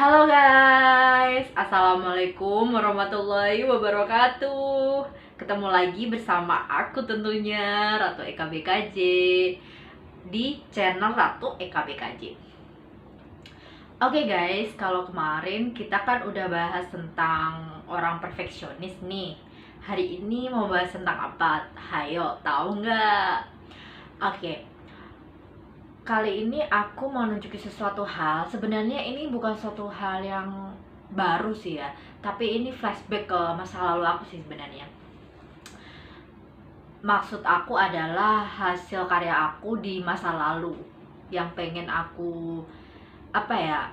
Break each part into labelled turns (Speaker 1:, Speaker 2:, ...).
Speaker 1: Halo guys, Assalamualaikum warahmatullahi wabarakatuh. Ketemu lagi bersama aku tentunya Ratu EKBKJ di channel Ratu EKBKJ. Oke guys, kalau kemarin kita kan udah bahas tentang orang perfeksionis nih. Hari ini mau bahas tentang apa? Hayo, tahu nggak? Oke, kali ini aku mau nunjukin sesuatu hal. Sebenarnya ini bukan suatu hal yang baru sih ya, tapi ini flashback ke masa lalu aku sih sebenarnya. Maksud aku adalah hasil karya aku di masa lalu yang pengen aku apa ya,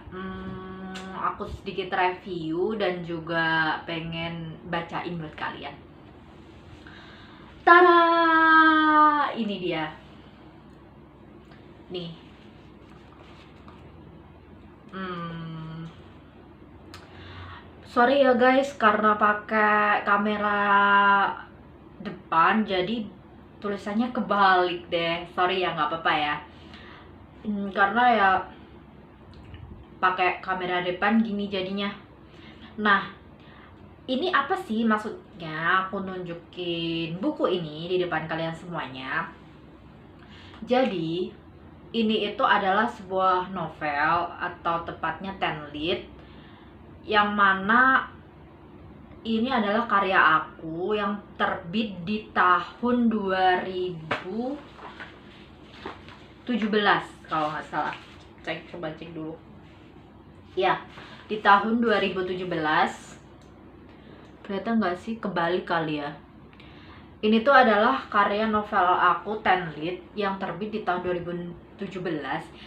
Speaker 1: aku sedikit review dan juga pengen bacain buat kalian. Tara, ini dia nih. Sorry ya guys, karena pakai kamera depan jadi tulisannya kebalik deh. Sorry ya, nggak apa-apa ya. Karena ya pakai kamera depan gini jadinya. Nah, ini apa sih maksudnya aku nunjukin buku ini di depan kalian semuanya? Jadi, ini itu adalah sebuah novel atau tepatnya tenlit yang mana ini adalah karya aku yang terbit di tahun 2017 kalau nggak salah. Coba cek dulu. Ya, di tahun 2017. Kelihatan nggak sih? Kebalik kali ya. Ini tuh adalah karya novel aku tenlit yang terbit di tahun 2017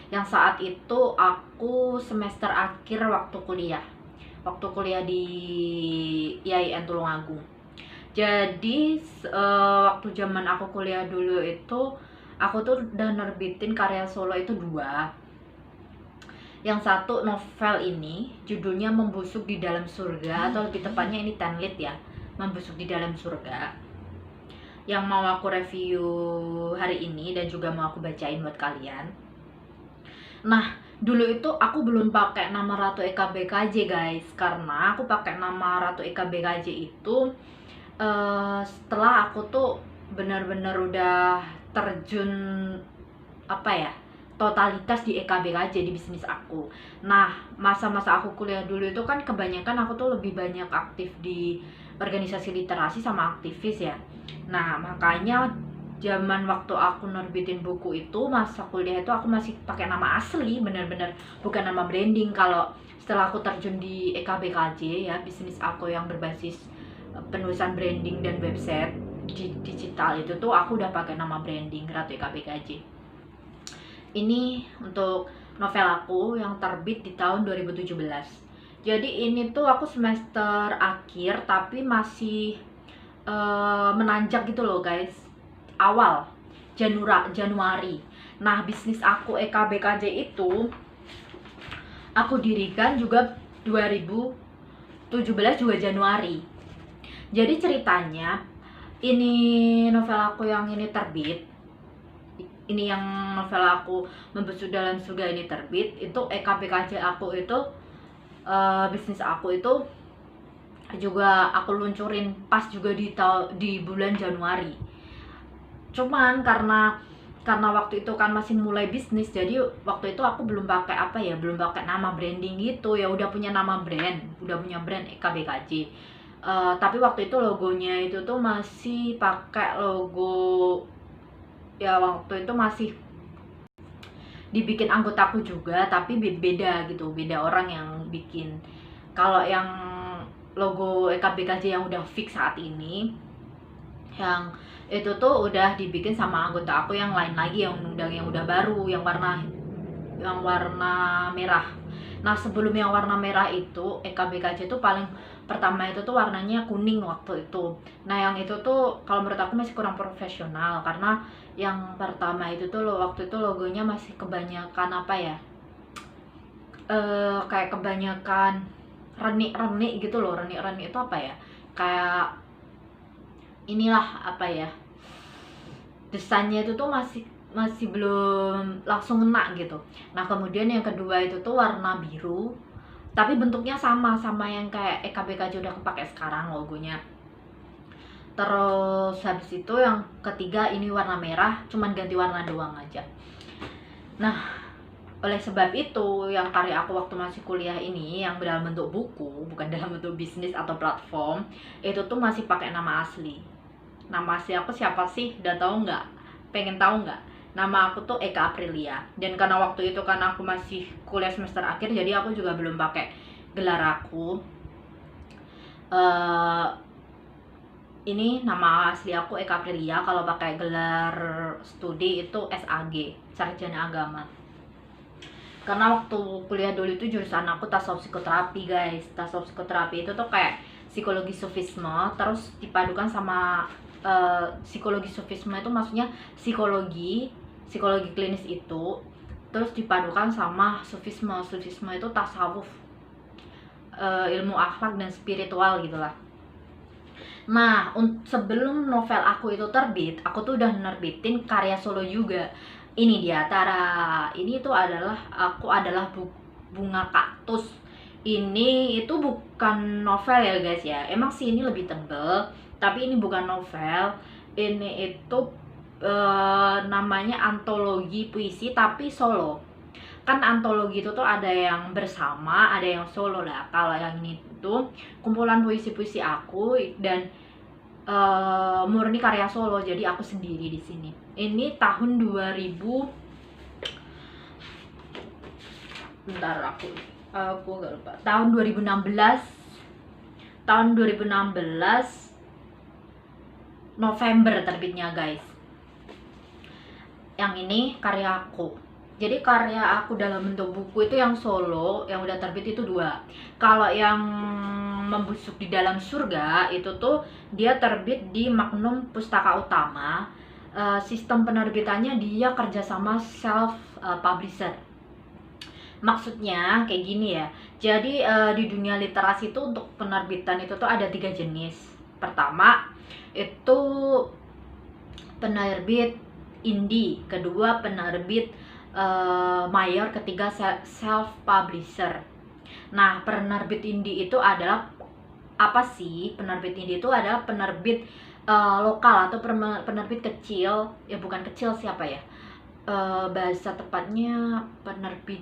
Speaker 1: yang saat itu aku semester akhir waktu kuliah di IAIN Tulungagung. Jadi waktu zaman aku kuliah dulu itu aku tuh udah nerbitin karya solo itu 2. Yang satu novel ini judulnya Membusuk di Dalam Surga, atau lebih tepatnya ini tenlit ya, Membusuk di Dalam Surga, yang mau aku review hari ini dan juga mau aku bacain buat kalian. Nah, dulu itu aku belum pakai nama Ratu EKBKJ guys, karena aku pakai nama Ratu EKBKJ itu setelah aku tuh benar-benar udah terjun apa ya, totalitas di EKBKJ di bisnis aku. Nah, masa-masa aku kuliah dulu itu kan kebanyakan aku tuh lebih banyak aktif di organisasi literasi sama aktivis ya. Nah, makanya zaman waktu aku nerbitin buku itu masa kuliah itu aku masih pakai nama asli, bener-bener bukan nama branding. Kalau setelah aku terjun di EKBKJ ya, bisnis aku yang berbasis penulisan branding dan website digital itu tuh aku udah pakai nama branding Ratu EKBKJ. Ini untuk novel aku yang terbit di tahun 2017. Jadi ini tuh aku semester akhir tapi masih menanjak gitu loh guys, awal Januari. Nah, bisnis aku EKBKJ itu aku dirikan juga 2017 juga Januari. Jadi ceritanya ini novel aku yang ini terbit, ini yang novel aku Membusuk Dalam Surga ini terbit, itu EKBKJ aku itu bisnis aku itu juga aku luncurin pas juga di bulan Januari. Cuman karena waktu itu kan masih mulai bisnis, jadi waktu itu aku belum pakai belum pakai nama branding gitu ya. Udah punya nama brand, udah punya brand EKBKJ. Tapi waktu itu logonya itu tuh masih pakai logo ya, waktu itu masih dibikin anggotaku juga, tapi beda gitu, beda orang yang bikin. Kalau yang logo EKBKJ yang udah fix saat ini, yang itu tuh udah dibikin sama anggota aku yang lain lagi, yang udah baru, yang warna merah. Nah, sebelum yang warna merah itu EKBKJ itu paling pertama itu tuh warnanya kuning waktu itu. Nah, yang itu tuh kalau menurut aku masih kurang profesional, karena yang pertama itu tuh waktu itu logonya masih kebanyakan apa ya, kayak kebanyakan renik-renik gitu loh. Renik-renik itu apa ya, kayak inilah apa ya, desainnya itu tuh masih belum langsung ngena gitu. Nah, kemudian yang kedua itu tuh warna biru, tapi bentuknya sama yang kayak EKBKJ udah kepake sekarang logonya. Terus habis itu yang ketiga ini warna merah, cuman ganti warna doang aja. Nah, oleh sebab itu yang karya aku waktu masih kuliah ini yang dalam bentuk buku, bukan dalam bentuk bisnis atau platform, itu tuh masih pakai nama asli. Nama asli aku siapa sih? Udah tahu nggak? Pengen tahu nggak? Nama aku tuh Eka Aprilia. Dan karena waktu itu kan aku masih kuliah semester akhir, jadi aku juga belum pakai gelar aku. Ini nama asli aku Eka Aprilia. Kalau pakai gelar studi itu SAG, Sarjana Agama. Karena waktu kuliah dulu itu jurusan aku tasawuf psikoterapi guys. Tasawuf psikoterapi itu tuh kayak psikologi sufisme terus dipadukan sama psikologi sufisme itu maksudnya psikologi klinis itu terus dipadukan sama sufisme itu tasawuf, ilmu akhlak dan spiritual gitulah. Nah, sebelum novel aku itu terbit, aku tuh udah nerbitin karya solo juga. Ini dia, Tara. Ini tuh adalah bunga kaktus. Ini itu bukan novel ya guys ya. Emang sih ini lebih tebel, tapi ini bukan novel. Ini itu namanya antologi puisi tapi solo. Kan antologi itu tuh ada yang bersama, ada yang solo lah. Kalau yang ini tuh kumpulan puisi-puisi aku dan murni karya solo, jadi aku sendiri di sini. Ini tahun 2000, bentar aku gak lupa. Tahun 2016 November terbitnya guys. Yang ini karya aku. Jadi karya aku dalam bentuk buku itu yang solo, yang udah terbit itu 2. Kalau yang membusuk di dalam surga itu tuh dia terbit di Magnum Pustaka Utama. Sistem penerbitannya dia kerjasama self publisher. Maksudnya kayak gini ya. Jadi di dunia literasi itu untuk penerbitan itu tuh ada 3 jenis. Pertama itu penerbit indie, kedua penerbit mayor, ketiga self publisher. Nah, penerbit indie itu adalah apa sih? Penerbit indie itu adalah penerbit lokal atau penerbit kecil, ya bukan kecil siapa ya? Bahasa tepatnya penerbit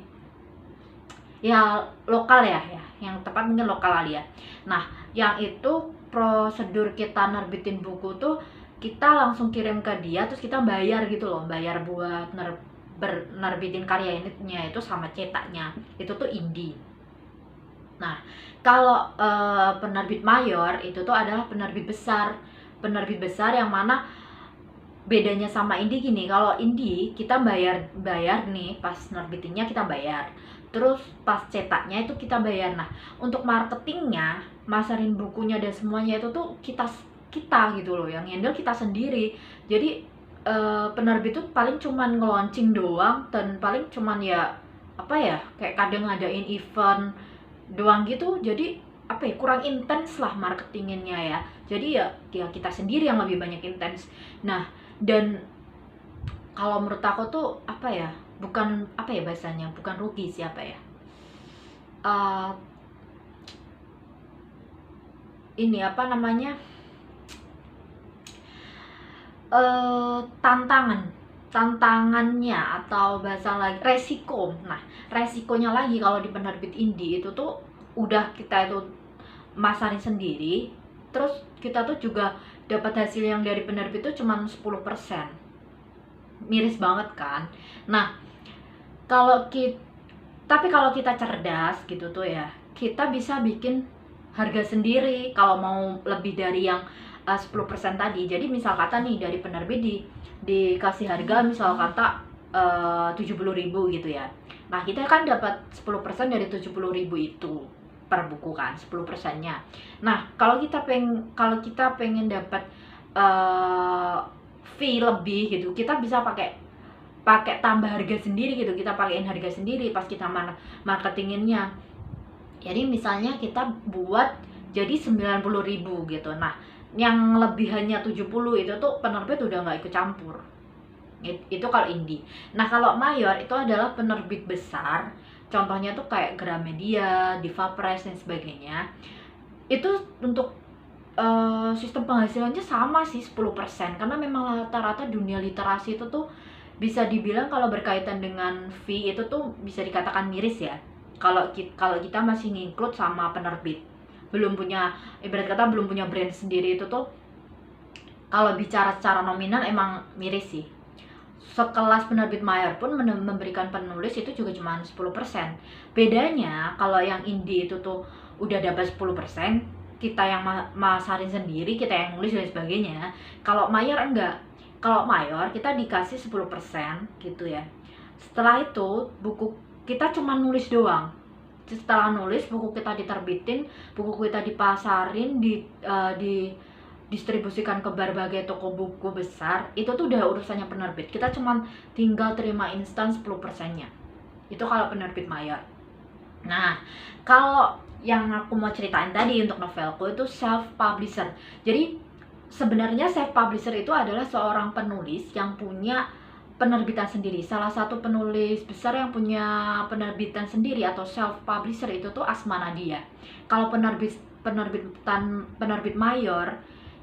Speaker 1: ya lokal ya, yang tepat mungkin lokal kali ya. Nah, yang itu prosedur kita nerbitin buku tuh kita langsung kirim ke dia, terus kita bayar gitu loh, bayar buat nerbitin karyanya itu sama cetaknya, itu tuh indie. Nah, kalau penerbit mayor itu tuh adalah penerbit besar yang mana bedanya sama indie gini. Kalau indie kita bayar nih, pas nerbitinnya kita bayar, terus pas cetaknya itu kita bayar. Nah, untuk marketingnya, masarin bukunya dan semuanya itu tuh kita gitu loh, yang handle kita sendiri. Jadi penerbit tuh paling cuman nge-launching doang, dan paling cuman ya apa ya, kayak kadang ngadain event doang gitu. Jadi apa ya, kurang intens lah marketingnya ya. Jadi ya kita sendiri yang lebih banyak intens. Nah, dan kalau menurut aku tuh apa ya, bukan apa ya bahasanya, bukan rugi sih, apa ya, ini apa namanya, tantangannya atau bahasa lagi resiko. Nah, resikonya lagi kalau di penerbit indie itu tuh udah kita itu masarin sendiri, terus kita tuh juga dapat hasil yang dari penerbit itu cuma 10%. Miris banget kan. Nah, tapi kalau kita cerdas gitu tuh ya, kita bisa bikin harga sendiri kalau mau lebih dari yang 10% tadi. Jadi misal kata nih dari penerbit dikasih harga misal kata 70.000 gitu ya. Nah, kita kan dapat 10% dari 70.000 itu per buku kan, 10%-nya. Nah, kalau kita pengen dapat fee lebih gitu, kita bisa pakai tambah harga sendiri gitu. Kita pakein harga sendiri pas kita marketinginnya. Jadi misalnya kita buat jadi 90.000 gitu. Nah, yang lebihannya 70 itu tuh penerbit udah nggak ikut campur. Itu kalau indie. Nah, kalau mayor itu adalah penerbit besar Contohnya tuh kayak Gramedia, Diva Press dan sebagainya. Itu untuk sistem penghasilannya sama sih 10%, karena memang rata-rata dunia literasi itu tuh bisa dibilang kalau berkaitan dengan fee itu tuh bisa dikatakan miris ya. Kalau kita masih ngikut sama penerbit, belum punya, ibarat kata belum punya brand sendiri, itu tuh kalau bicara secara nominal emang miris sih. Sekelas penerbit mayor pun memberikan penulis itu juga cuma 10%. Bedanya kalau yang indie itu tuh udah dapat 10%, kita yang masarin sendiri, kita yang nulis dan sebagainya. Kalau mayor enggak. Kalau mayor kita dikasih 10% gitu ya. Setelah itu buku kita cuma nulis doang. Setelah nulis, buku kita diterbitin, buku kita dipasarin, di distribusikan ke berbagai toko buku besar, itu tuh udah urusannya penerbit. Kita cuma tinggal terima instan 10%-nya. Itu kalau penerbit mayor. Nah, kalau yang aku mau ceritain tadi untuk novelku itu self publisher. Jadi sebenarnya self publisher itu adalah seorang penulis yang punya penerbitan sendiri. Salah satu penulis besar yang punya penerbitan sendiri atau self publisher itu tuh Asma Nadia. Kalau penerbit mayor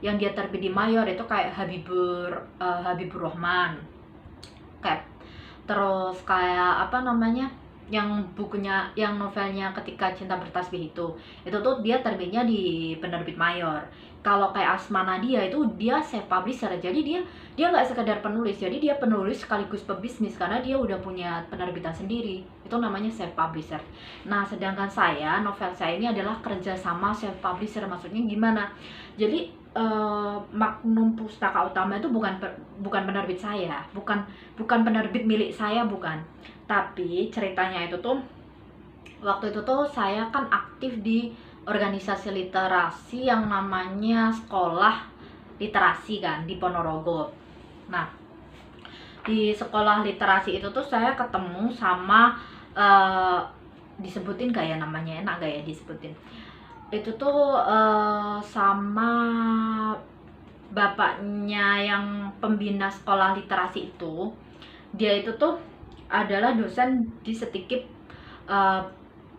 Speaker 1: yang dia terbit di mayor itu kayak Habibur Rahman, kayak terus kayak apa namanya, yang bukunya, yang novelnya Ketika Cinta Bertasbih itu tuh dia terbitnya di penerbit mayor. Kalau kayak Asma Nadia itu dia self publisher, jadi dia nggak sekedar penulis, jadi dia penulis sekaligus pebisnis karena dia udah punya penerbitan sendiri. Itu namanya self publisher. Nah, sedangkan novel saya ini adalah kerja sama self publisher. Maksudnya gimana? Jadi Magnum Pustaka Utama itu bukan penerbit saya, bukan penerbit milik saya, bukan. Tapi ceritanya itu tuh, waktu itu tuh saya kan aktif di organisasi literasi yang namanya Sekolah Literasi kan di Ponorogo. Nah, di sekolah literasi itu tuh saya ketemu sama disebutin gak ya namanya, enak gak ya disebutin? Itu tuh sama bapaknya yang pembina sekolah literasi itu. Dia itu tuh adalah dosen di Setikip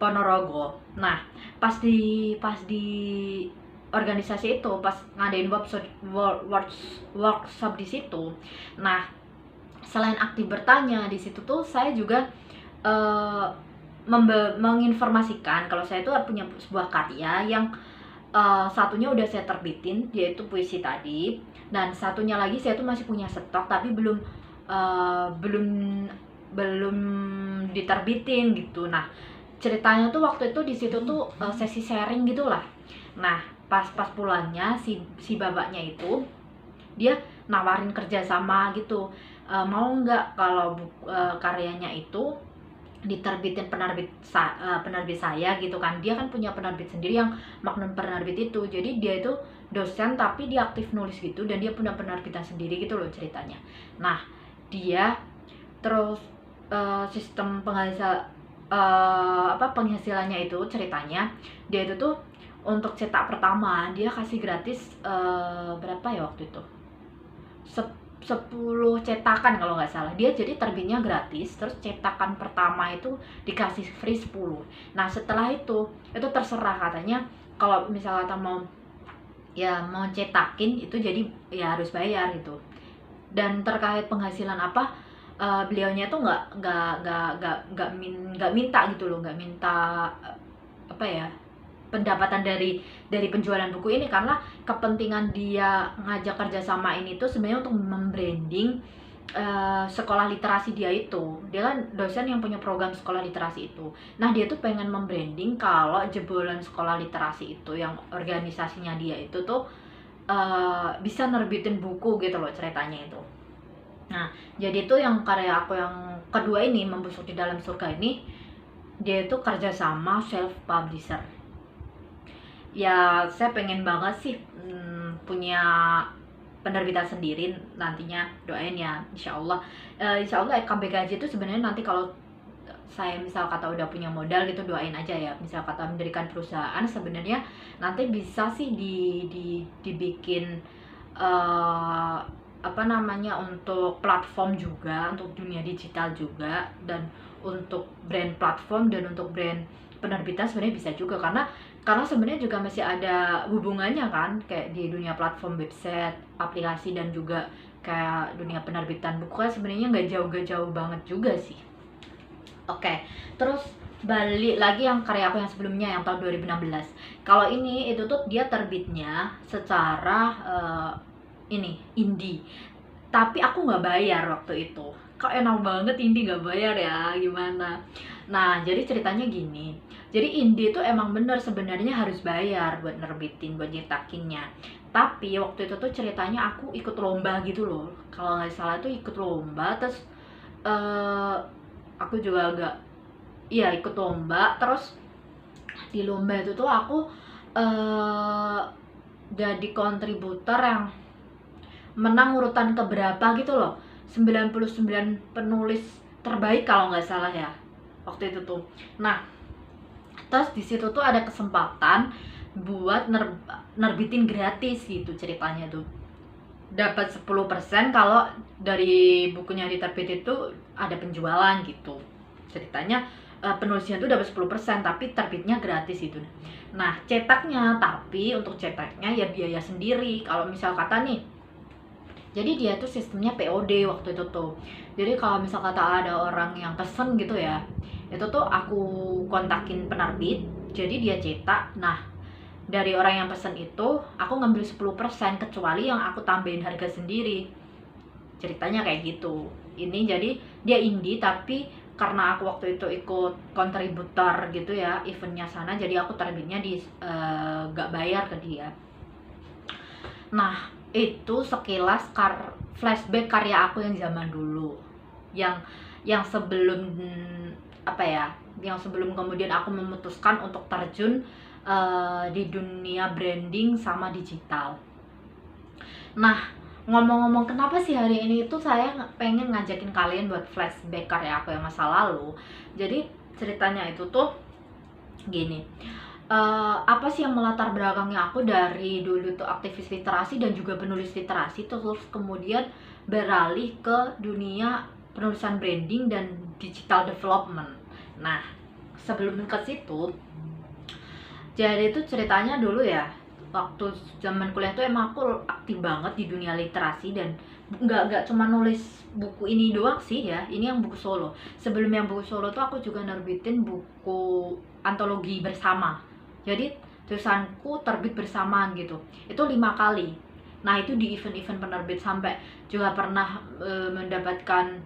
Speaker 1: Ponorogo. Nah, pas di organisasi itu, pas ngadain workshop di situ. Nah, selain aktif bertanya di situ tuh, saya juga menginformasikan kalau saya itu punya sebuah karya yang satunya udah saya terbitin, yaitu puisi tadi, dan satunya lagi saya tuh masih punya stok tapi belum diterbitin gitu. Nah, ceritanya tuh waktu itu di situ tuh sesi sharing gitulah. Nah, pas pulangnya si babaknya itu dia nawarin kerja sama gitu, mau nggak kalau karyanya itu diterbitin penerbit saya gitu kan. Dia kan punya penerbit sendiri yang Magnum Penerbit itu. Jadi dia itu dosen tapi dia aktif nulis gitu, dan dia punya penerbitan sendiri gitu loh ceritanya. Nah, dia terus sistem penghasilannya itu ceritanya, dia itu tuh untuk cetak pertama dia kasih gratis berapa ya waktu itu, 10 cetakan kalau nggak salah. Dia jadi terbitnya gratis, terus cetakan pertama itu dikasih free 10. Nah, setelah itu terserah katanya, kalau misalnya kita mau cetakin itu jadi ya harus bayar gitu. Dan terkait penghasilan apa, beliaunya tuh nggak minta gitu loh, nggak minta pendapatan dari penjualan buku ini, karena kepentingan dia ngajak kerja sama ini tuh sebenarnya untuk membranding sekolah literasi dia itu. Dia kan dosen yang punya program sekolah literasi itu. Nah, dia tuh pengen membranding kalau jebolan sekolah literasi itu yang organisasinya dia itu tuh bisa nerbitin buku gitu loh ceritanya itu. Nah, jadi itu yang karya aku yang kedua ini, Membusuk di Dalam Surga ini, dia itu kerja sama self publisher. Ya, saya pengen banget sih punya penerbitan sendiri nantinya. Doain ya, insya Allah KBKJ itu sebenarnya nanti kalau saya misal kata udah punya modal gitu, doain aja ya, misal kata mendirikan perusahaan, sebenarnya nanti bisa sih dibikin untuk platform juga, untuk dunia digital juga, dan untuk brand platform dan untuk brand penerbitan sebenarnya bisa juga, karena sebenarnya juga masih ada hubungannya kan, kayak di dunia platform website, aplikasi, dan juga kayak dunia penerbitan buku kan sebenarnya nggak jauh banget juga sih. Oke, terus balik lagi yang karya aku yang sebelumnya yang tahun 2016. Kalau ini itu tuh dia terbitnya secara ini indie, tapi aku nggak bayar waktu itu. Kok enak banget indie nggak bayar ya, gimana? Nah, jadi ceritanya gini. Jadi indie itu emang bener sebenarnya harus bayar buat nerbitin, buat nyetakinnya. Tapi waktu itu tuh ceritanya aku ikut lomba gitu loh. Kalau nggak salah tuh ikut lomba, terus eh aku juga agak iya ikut lomba. Terus di lomba itu tuh aku eh jadi kontributor yang menang urutan keberapa gitu loh, 99 penulis terbaik kalau nggak salah ya waktu itu tuh. Nah, terus di situ tuh ada kesempatan buat nerbitin gratis gitu ceritanya tuh, dapat 10% kalau dari bukunya diterbit itu ada penjualan gitu ceritanya. Penulisnya tuh dapat 10% tapi terbitnya gratis itu. Nah, cetaknya, tapi untuk cetaknya ya biaya sendiri. Kalau misal kata nih, jadi dia tuh sistemnya POD waktu itu tuh. Jadi kalau misal kata ada orang yang pesen gitu ya, itu tuh aku kontakin penerbit, jadi dia cetak. Nah, dari orang yang pesen itu aku ngambil 10% kecuali yang aku tambahin harga sendiri. Ceritanya kayak gitu. Ini jadi dia indie tapi karena aku waktu itu ikut kontributor gitu ya eventnya sana, jadi aku terbitnya di gak bayar ke dia. Nah, itu sekilas flashback karya aku yang zaman dulu, yang sebelum apa ya, yang sebelum kemudian aku memutuskan untuk terjun di dunia branding sama digital. Nah, ngomong-ngomong kenapa sih hari ini itu saya pengen ngajakin kalian buat flashback karya aku yang masa lalu. Jadi ceritanya itu tuh gini, apa sih yang melatar belakangnya aku dari dulu tuh aktivis literasi dan juga penulis literasi, terus kemudian beralih ke dunia penulisan branding dan digital development. Nah, sebelum ke situ, jadi itu ceritanya dulu ya, waktu zaman kuliah tuh emang aku aktif banget di dunia literasi, dan nggak cuma nulis buku ini doang sih ya, ini yang buku solo. Sebelum yang buku solo tuh aku juga nerbitin buku antologi bersama, jadi tulisanku terbit bersamaan gitu, itu 5 kali. Nah, itu di event-event penerbit, sampai juga pernah mendapatkan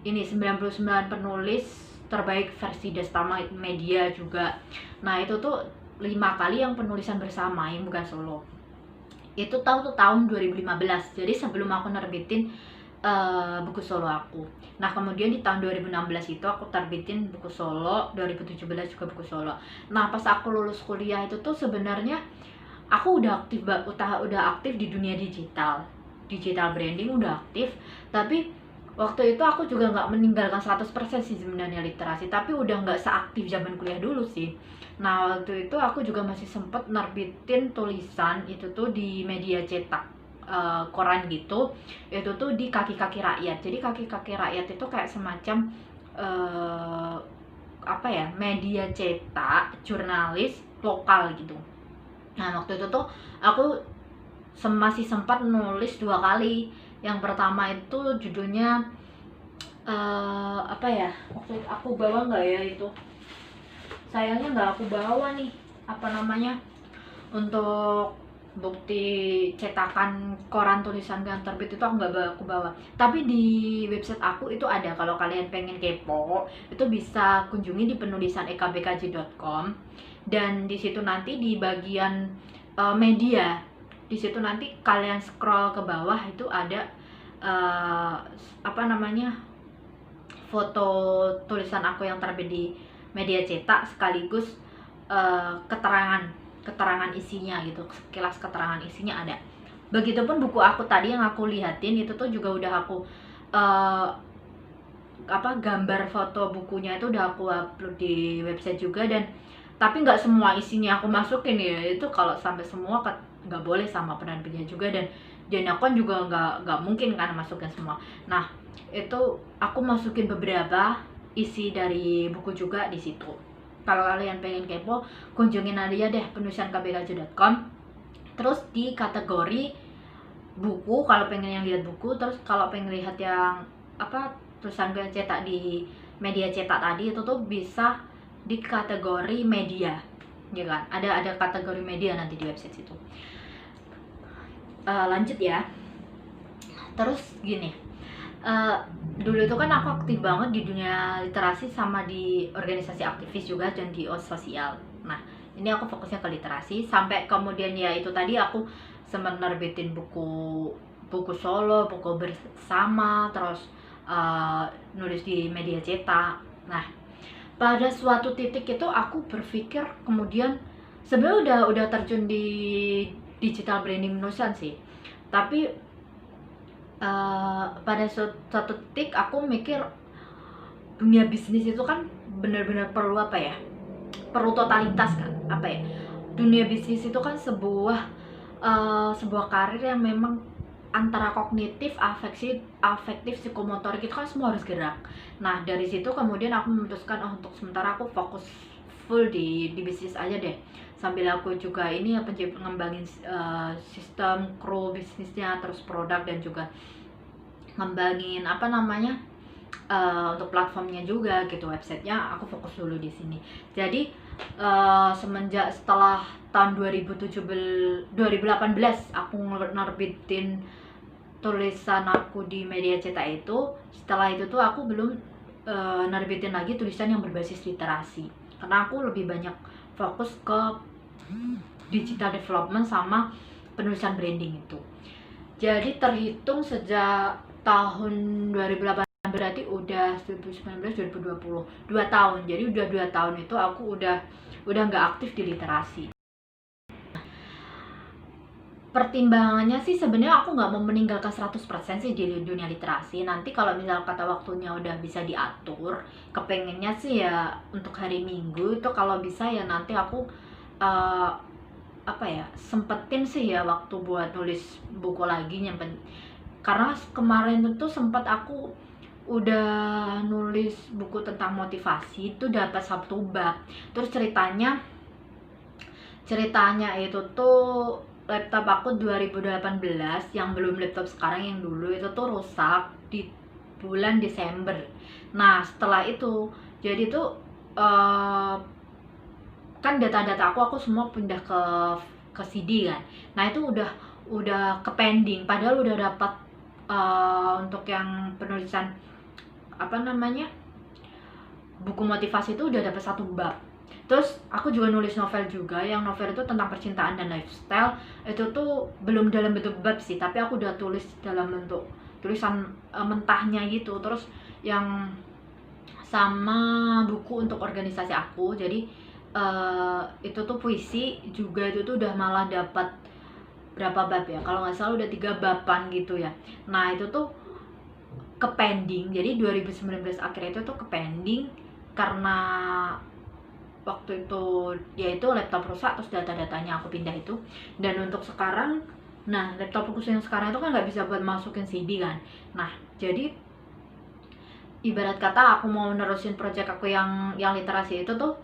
Speaker 1: ini 99 penulis terbaik versi Destama Media juga. Nah, itu tuh 5 kali yang penulisan bersama, yang bukan solo. Itu tahun 2015, jadi sebelum aku nerbitin buku solo aku. Nah, kemudian di tahun 2016 itu aku terbitin buku solo, 2017 juga buku solo. Nah, pas aku lulus kuliah itu tuh sebenarnya aku udah aktif di dunia digital branding udah aktif, tapi waktu itu aku juga nggak meninggalkan 100% sih sebenarnya literasi, tapi udah nggak seaktif zaman kuliah dulu sih. Nah, waktu itu aku juga masih sempet nerbitin tulisan itu tuh di media cetak, koran gitu, itu tuh di Kaki-Kaki Rakyat. Jadi Kaki-Kaki Rakyat itu kayak semacam apa ya, media cetak jurnalis lokal gitu. Nah, waktu itu tuh aku masih sempat nulis 2 kali. Yang pertama itu judulnya apa ya, waktu itu aku bawa nggak ya itu, sayangnya nggak aku bawa nih, apa namanya, untuk bukti cetakan koran tulisan yang terbit itu aku bawa. Tapi di website aku itu ada, kalau kalian pengen kepo itu bisa kunjungi di penulisan ekbkj.com, dan di situ nanti di bagian media, di situ nanti kalian scroll ke bawah itu ada apa namanya, foto tulisan aku yang terbit di media cetak sekaligus keterangan isinya gitu, sekilas keterangan isinya ada. Begitupun buku aku tadi yang aku lihatin itu tuh juga udah aku gambar foto bukunya itu udah aku upload di website juga, dan tapi nggak semua isinya aku masukin ya, itu kalau sampai semua nggak boleh sama penerbitnya juga, dan aku kan juga nggak mungkin kan masukin semua. Nah, itu aku masukin beberapa, isi dari buku juga di situ. Kalau kalian pengen kepo, kunjungin aja deh penulisankbkj.com. Terus di kategori buku, kalau pengen yang lihat buku, terus kalau pengen lihat yang tulisan gue cetak di media cetak tadi, itu tuh bisa di kategori media, ya kan? Ada kategori media nanti di website situ. Lanjut ya. Terus gini, dulu itu kan aku aktif banget di dunia literasi sama di organisasi aktivis juga dan di sosial. Nah, ini aku fokusnya ke literasi sampai kemudian ya itu tadi aku sempat nerbitin buku solo, buku bersama, terus nulis di media cetak. Nah, pada suatu titik itu aku berpikir kemudian sebenarnya udah terjun di digital branding nulisan sih, tapi pada suatu titik aku mikir dunia bisnis itu kan benar-benar perlu perlu totalitas kan, dunia bisnis itu kan sebuah karir yang memang antara kognitif, afektif, psikomotorik itu kan semua harus gerak. Nah, dari situ kemudian aku memutuskan untuk sementara aku fokus full di bisnis aja deh, sambil aku juga ini ngembangin sistem kru bisnisnya, terus produk, dan juga ngembangin untuk platformnya juga gitu, websitenya aku fokus dulu di sini. Jadi setelah tahun 2018 aku nerbitin tulisan aku di media cetak itu, setelah itu tuh aku belum nerbitin lagi tulisan yang berbasis literasi karena aku lebih banyak fokus ke digital development sama penulisan branding itu. Jadi terhitung sejak tahun 2018 berarti udah 2019 2020 2 tahun. Jadi udah 2 tahun itu aku udah nggak aktif di literasi. Pertimbangannya sih sebenarnya aku nggak mau meninggalkan 100% sih di dunia literasi. Nanti kalau misal kata waktunya udah bisa diatur, kepengennya sih ya untuk hari Minggu itu kalau bisa ya nanti aku sempetin sih ya waktu buat nulis buku lagi, karena kemarin itu sempat aku udah nulis buku tentang motivasi itu dapat 1 bab. Terus ceritanya itu tuh laptop aku 2018 yang belum laptop sekarang, yang dulu itu tuh rusak di bulan Desember. Nah, setelah itu jadi tuh kan data-data aku semua pindah ke CD kan. Nah, itu udah ke pending, padahal udah dapat untuk yang penulisan buku motivasi itu udah dapat 1 bab. Terus aku juga nulis novel juga, yang novel itu tentang percintaan dan lifestyle. Itu tuh belum dalam bentuk bab sih, tapi aku udah tulis dalam bentuk tulisan mentahnya gitu. Terus yang sama buku untuk organisasi aku, jadi itu tuh puisi juga, itu tuh udah malah dapat berapa bab ya, kalau nggak salah udah 3 baban gitu ya. Nah, itu tuh ke pending, jadi 2019 akhirnya itu tuh ke pending karena waktu itu yaitu laptop rusak, terus data-datanya aku pindah itu. Dan untuk sekarang, nah laptop aku yang sekarang itu kan nggak bisa buat masukin CD kan. Nah, jadi ibarat kata aku mau nerusin project aku yang literasi itu tuh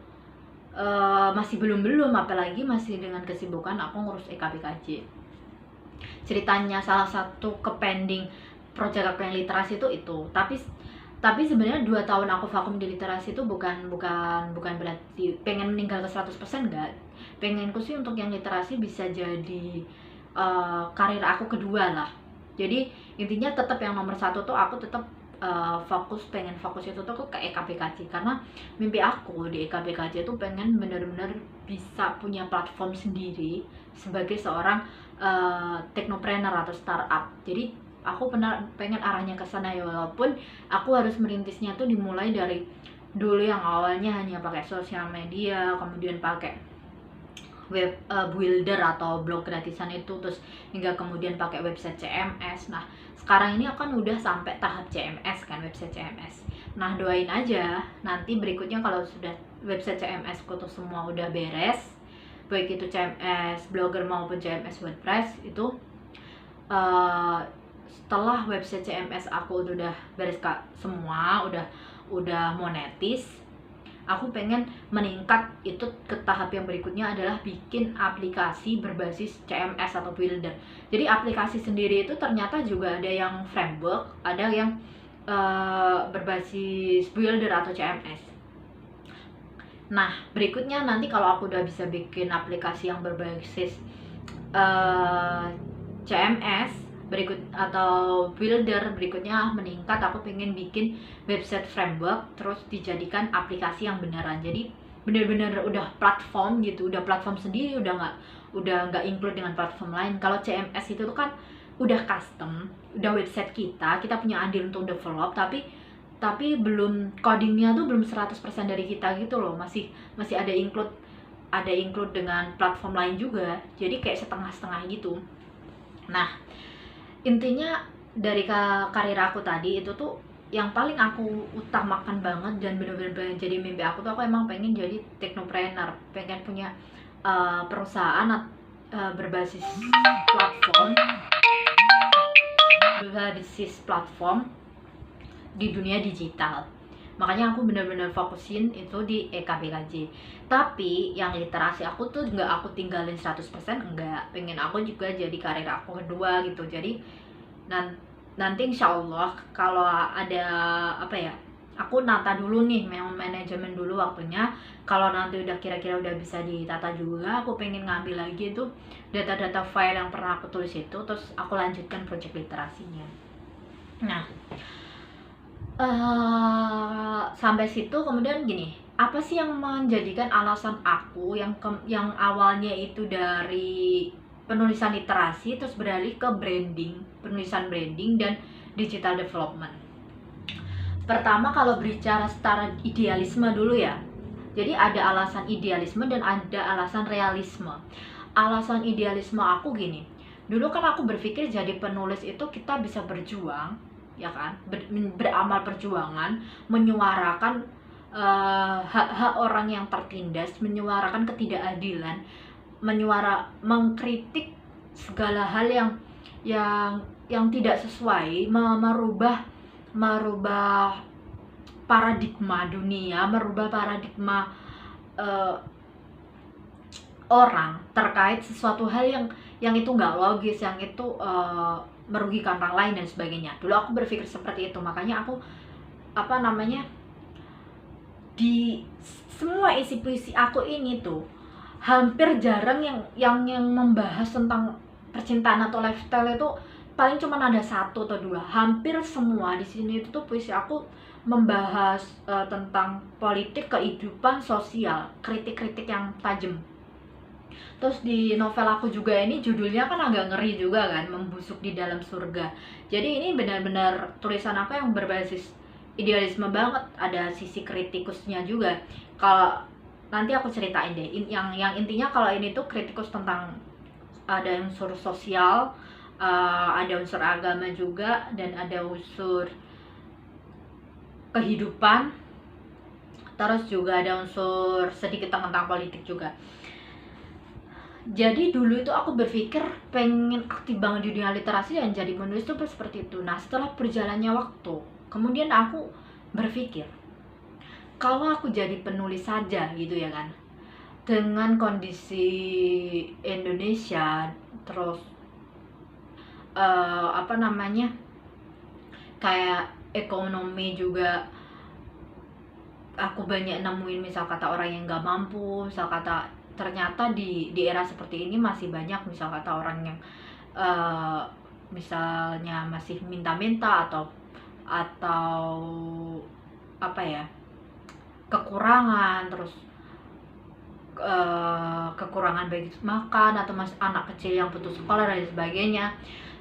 Speaker 1: masih belum apalagi masih dengan kesibukan aku ngurus EKBKJ. Ceritanya salah satu ke pending project aku yang literasi itu, tapi sebenarnya 2 tahun aku vakum di literasi itu bukan berarti pengen meninggal ke 100%, enggak. Pengenku sih untuk yang literasi bisa jadi karir aku kedua lah. Jadi intinya tetap yang nomor 1 tuh aku tetap pengen fokus itu tuh ke EKBKJ, karena mimpi aku di EKBKJ tuh pengen bener-bener bisa punya platform sendiri sebagai seorang technopreneur atau startup. Jadi aku pengen arahnya ke sana ya, walaupun aku harus merintisnya tuh dimulai dari dulu yang awalnya hanya pakai sosial media, kemudian pakai web builder atau blog gratisan itu, terus hingga kemudian pakai website CMS. Nah, sekarang ini akan udah sampai tahap CMS kan, website CMS. Nah, doain aja nanti berikutnya kalau sudah website CMS ku tuh semua udah beres, baik itu CMS blogger maupun CMS WordPress itu, setelah website CMS aku udah beres semua, udah monetis, aku pengen meningkat itu ke tahap yang berikutnya adalah bikin aplikasi berbasis CMS atau Builder. Jadi aplikasi sendiri itu ternyata juga ada yang framework, ada yang berbasis Builder atau CMS. Nah, berikutnya nanti kalau aku udah bisa bikin aplikasi yang berbasis CMS berikut atau Builder, berikutnya meningkat aku pengen bikin website framework terus dijadikan aplikasi yang beneran. Jadi bener-bener udah platform gitu, udah platform sendiri, udah nggak include dengan platform lain. Kalau CMS itu tuh kan udah custom, udah website kita punya andil untuk develop, tapi belum codingnya tuh belum 100% dari kita gitu loh, masih ada include dengan platform lain juga, jadi kayak setengah-setengah gitu. Nah, intinya dari karir aku tadi itu tuh yang paling aku utamakan banget dan bener-bener jadi mimpi aku tuh, aku emang pengen jadi technopreneur, pengen punya perusahaan berbasis platform di dunia digital. Makanya aku bener-bener fokusin itu di EKBKJ. Tapi yang literasi aku tuh nggak aku tinggalin 100%, enggak. Pengen aku juga jadi karir aku kedua gitu. Jadi nanti insya Allah kalau ada apa ya, aku nata dulu nih, manajemen dulu waktunya. Kalau nanti udah kira-kira udah bisa ditata juga, aku pengen ngambil lagi tuh data-data file yang pernah aku tulis itu, terus aku lanjutkan project literasinya. Nah, sampai situ kemudian gini, apa sih yang menjadikan alasan aku yang awalnya itu dari penulisan literasi terus beralih ke penulisan branding dan digital development. Pertama, kalau berbicara secara idealisme dulu ya, jadi ada alasan idealisme dan ada alasan realisme. Alasan idealisme aku gini, dulu kan aku berpikir jadi penulis itu kita bisa berjuang, ya kan, beramal perjuangan, menyuarakan hak-hak orang yang tertindas, menyuarakan ketidakadilan, mengkritik segala hal yang tidak sesuai, merubah paradigma dunia, merubah paradigma orang terkait sesuatu hal yang itu nggak logis, yang itu merugikan orang lain dan sebagainya. Dulu aku berpikir seperti itu, makanya aku di semua isi puisi aku ini tuh hampir jarang yang membahas tentang percintaan atau lifestyle. Itu paling cuma ada 1 atau 2. Hampir semua di sini itu tuh puisi aku membahas tentang politik, kehidupan sosial, kritik-kritik yang tajam. Terus di novel aku juga ini judulnya kan agak ngeri juga kan, Membusuk di Dalam Surga. Jadi ini benar-benar tulisan aku yang berbasis idealisme banget, ada sisi kritikusnya juga. Kalau nanti aku ceritain deh, yang intinya kalau ini tuh kritikus tentang ada unsur sosial, ada unsur agama juga, dan ada unsur kehidupan, terus juga ada unsur sedikit tentang politik juga. Jadi dulu itu aku berpikir pengen aktif banget di dunia literasi dan jadi menulis tuh seperti itu. Nah, setelah berjalannya waktu, kemudian aku berpikir, kalau aku jadi penulis saja gitu ya kan, dengan kondisi Indonesia, terus kayak ekonomi juga, aku banyak nemuin misal kata orang yang nggak mampu, misal kata ternyata di era seperti ini masih banyak misal kata orang yang misalnya masih minta-minta atau apa ya, kekurangan, terus kekurangan baik makan atau anak kecil yang putus sekolah dan sebagainya.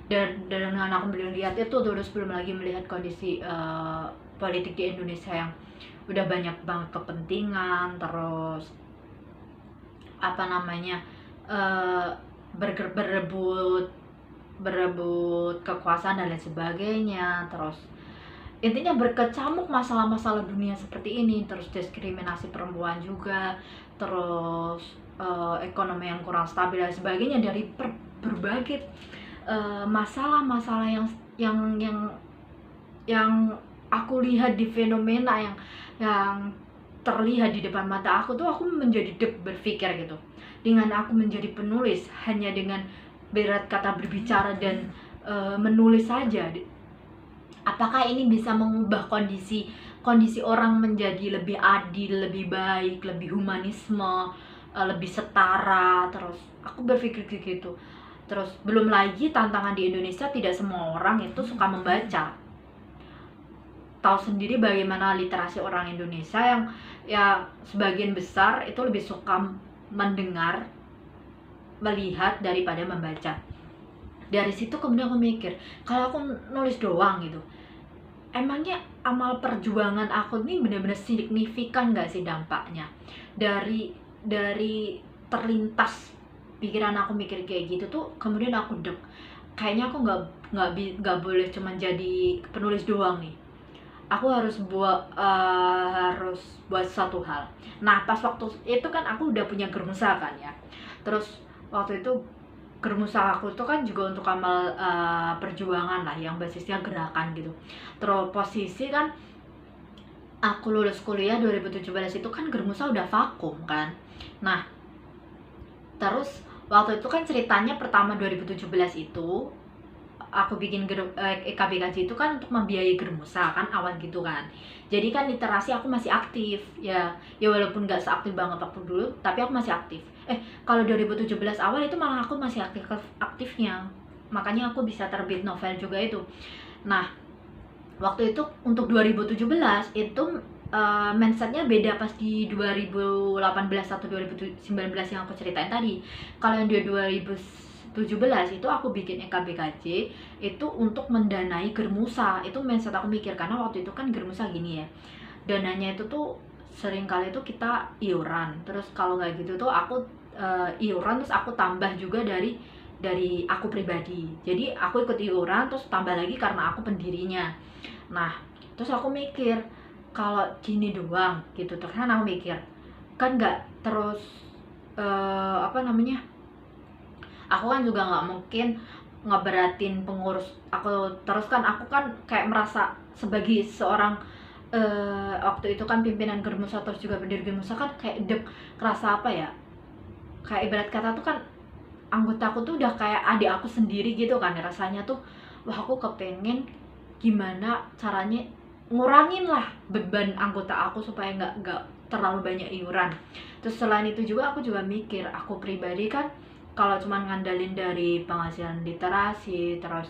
Speaker 1: Dan dengan aku melihat itu terus belum lagi melihat kondisi politik di Indonesia yang udah banyak banget kepentingan, terus berebut kekuasaan dan lain sebagainya. Terus intinya berkecamuk masalah-masalah dunia seperti ini, terus diskriminasi perempuan juga, terus ekonomi yang kurang stabil dan sebagainya. Dari berbagai masalah-masalah yang aku lihat di fenomena yang terlihat di depan mata aku tuh, aku menjadi berpikir gitu, dengan aku menjadi penulis hanya dengan berat kata berbicara dan menulis saja, apakah ini bisa mengubah kondisi orang menjadi lebih adil, lebih baik, lebih humanisme, lebih setara. Terus aku berpikir gitu. Terus belum lagi tantangan di Indonesia, tidak semua orang itu suka membaca. Tahu sendiri bagaimana literasi orang Indonesia yang ya sebagian besar itu lebih suka mendengar, melihat daripada membaca. Dari situ kemudian aku mikir, kalau aku nulis doang gitu, emangnya amal perjuangan aku ini benar-benar signifikan gak sih dampaknya? Dari terlintas pikiran aku mikir kayak gitu tuh, kemudian aku kayaknya aku nggak boleh cuma jadi penulis doang nih. Aku harus buat satu hal. Nah, pas waktu itu kan aku udah punya Germusa kan ya. Terus waktu itu Germusa aku tuh kan juga untuk amal perjuangan lah, yang basisnya gerakan gitu. Terus posisi kan aku lulus kuliah 2017 itu kan Germusa udah vakum kan. Nah, terus waktu itu kan ceritanya pertama 2017 itu aku bikin EKBKJ itu kan untuk membiayai Germusa kan, awal gitu kan. Jadi kan literasi aku masih aktif ya walaupun nggak seaktif banget waktu dulu, tapi aku masih aktif. Kalau 2017 awal itu malah aku masih aktifnya, makanya aku bisa terbit novel juga itu. Nah, waktu itu untuk 2017 itu mindsetnya beda pas di 2018 atau 2019 yang aku ceritain tadi. Kalau yang di 2017 itu aku bikin EKBKJ itu untuk mendanai Germusa. Itu mindset aku mikir, karena waktu itu kan Germusa gini ya, dananya itu tuh sering kali itu kita iuran, terus kalau nggak gitu tuh aku iuran terus aku tambah juga dari aku pribadi. Jadi aku ikut iuran terus tambah lagi karena aku pendirinya. Nah, terus aku mikir, kalau gini doang gitu, terus kan aku mikir kan nggak terus aku kan juga nggak mungkin ngeberatin pengurus aku terus kan. Aku kan kayak merasa sebagai seorang waktu itu kan pimpinan Germusa terus juga pendiri Germusa kan kayak kerasa apa ya, kayak ibarat kata tuh kan anggota aku tuh udah kayak adik aku sendiri gitu kan rasanya tuh. Wah, aku kepengen gimana caranya ngurangin lah beban anggota aku supaya nggak terlalu banyak iuran. Terus selain itu juga aku juga mikir, aku pribadi kan kalau cuma ngandalin dari penghasilan literasi, terus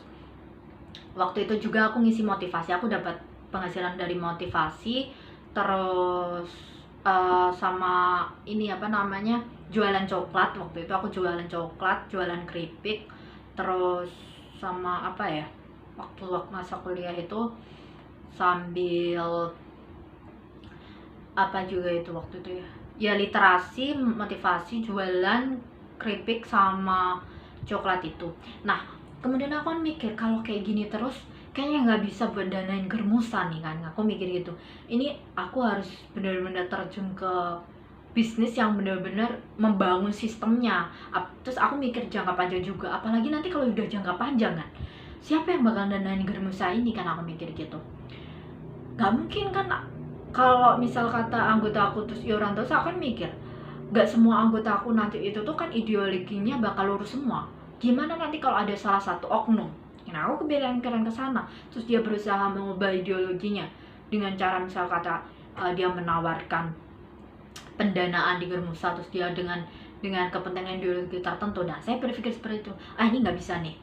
Speaker 1: waktu itu juga aku ngisi motivasi, aku dapat penghasilan dari motivasi, terus sama ini jualan coklat. Waktu itu aku jualan coklat, jualan keripik, terus sama waktu masa kuliah itu sambil juga itu waktu itu ya literasi, motivasi, jualan keripik sama coklat itu. Nah, kemudian aku kan mikir, kalau kayak gini terus kayaknya nggak bisa buat danain Germusa nih kan. Aku mikir gitu, ini aku harus benar-benar terjun ke bisnis yang benar-benar membangun sistemnya. Terus aku mikir jangka panjang juga, apalagi nanti kalau udah jangka panjang kan, siapa yang bakal danain Germusa ini kan. Aku mikir gitu, nggak mungkin kan kalau misal kata anggota aku terus iuran terus. Aku kan mikir, nggak semua anggota aku nanti itu tuh kan ideologinya bakal lurus semua. Gimana nanti kalau ada salah satu oknum? Nah, aku kepikiran ke sana. Terus dia berusaha mengubah ideologinya dengan cara misal kata dia menawarkan pendanaan di Germusa, terus dia dengan kepentingan ideologi tertentu. Nah, saya berpikir seperti itu. Ini nggak bisa nih.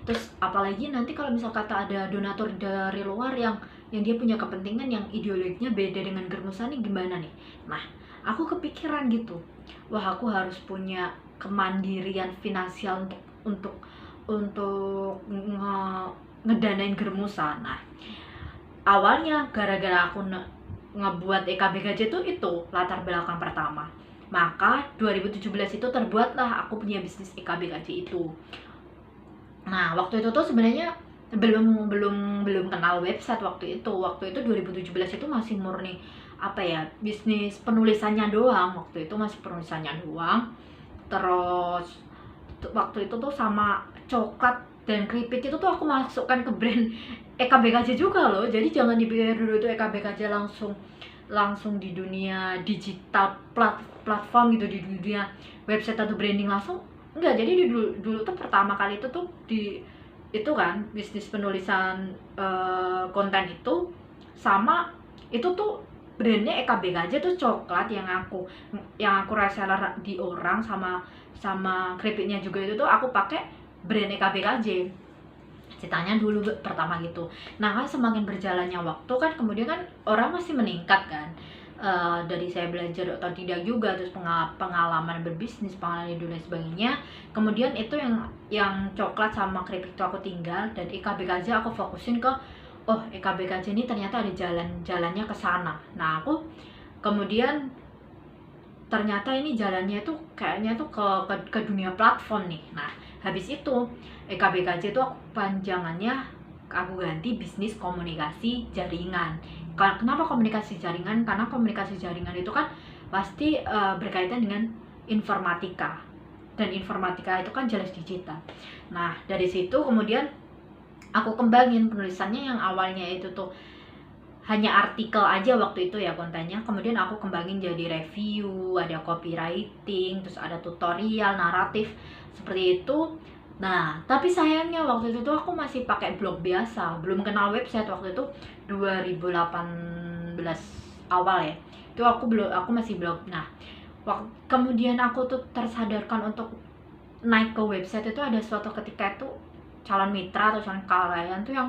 Speaker 1: Terus apalagi nanti kalau misal kata ada donatur dari luar yang dia punya kepentingan yang ideologinya beda dengan Germusa nih, gimana nih? Nah, aku kepikiran gitu, wah aku harus punya kemandirian finansial untuk ngedanain Germusa. Nah, awalnya gara-gara aku ngebuat EKBKJ itu latar belakang pertama. Maka 2017 itu terbuatlah aku punya bisnis EKBKJ itu. Nah, waktu itu tuh sebenarnya belum kenal website waktu itu. Waktu itu 2017 itu masih murni bisnis penulisannya doang. Waktu itu masih penulisannya doang. Terus waktu itu tuh sama coklat Dan keripik itu tuh aku masukkan ke brand EKBKJ juga loh. Jadi jangan dipikir dulu itu EKBKJ langsung di dunia digital platform gitu, di dunia website atau branding langsung enggak. Jadi dulu tuh pertama kali itu tuh itu kan bisnis penulisan konten itu, sama itu tuh brandnya EKBKJ tuh coklat yang aku reseller di orang, sama keripiknya juga itu tuh aku pakai brand EKBKJ ceritanya dulu pertama gitu. Nah kan semakin berjalannya waktu kan kemudian kan orang masih meningkat kan, dari saya belajar atau tidak juga, terus pengalaman berbisnis, pengalaman hidup dan sebagainya. Kemudian itu yang coklat sama keripik itu aku tinggal, dan EKBKJ aku fokusin ke EKBKJ ini ternyata ada jalannya ke sana. Nah aku kemudian ternyata ini jalannya tuh kayaknya tuh ke dunia platform nih. Nah habis itu EKBKJ itu panjangannya aku ganti bisnis komunikasi jaringan. Kenapa komunikasi jaringan? Karena komunikasi jaringan itu kan pasti berkaitan dengan informatika, dan informatika itu kan jelas digital. Nah dari situ kemudian aku kembangin penulisannya, yang awalnya itu tuh hanya artikel aja waktu itu ya kontennya, kemudian aku kembangin jadi review, ada copywriting, terus ada tutorial, naratif, seperti itu. Nah tapi sayangnya waktu itu tuh aku masih pakai blog biasa, belum kenal website waktu itu, 2018 awal ya, itu aku masih blog. Nah kemudian aku tuh tersadarkan untuk naik ke website itu ada suatu ketika itu calon mitra atau calon klien tuh yang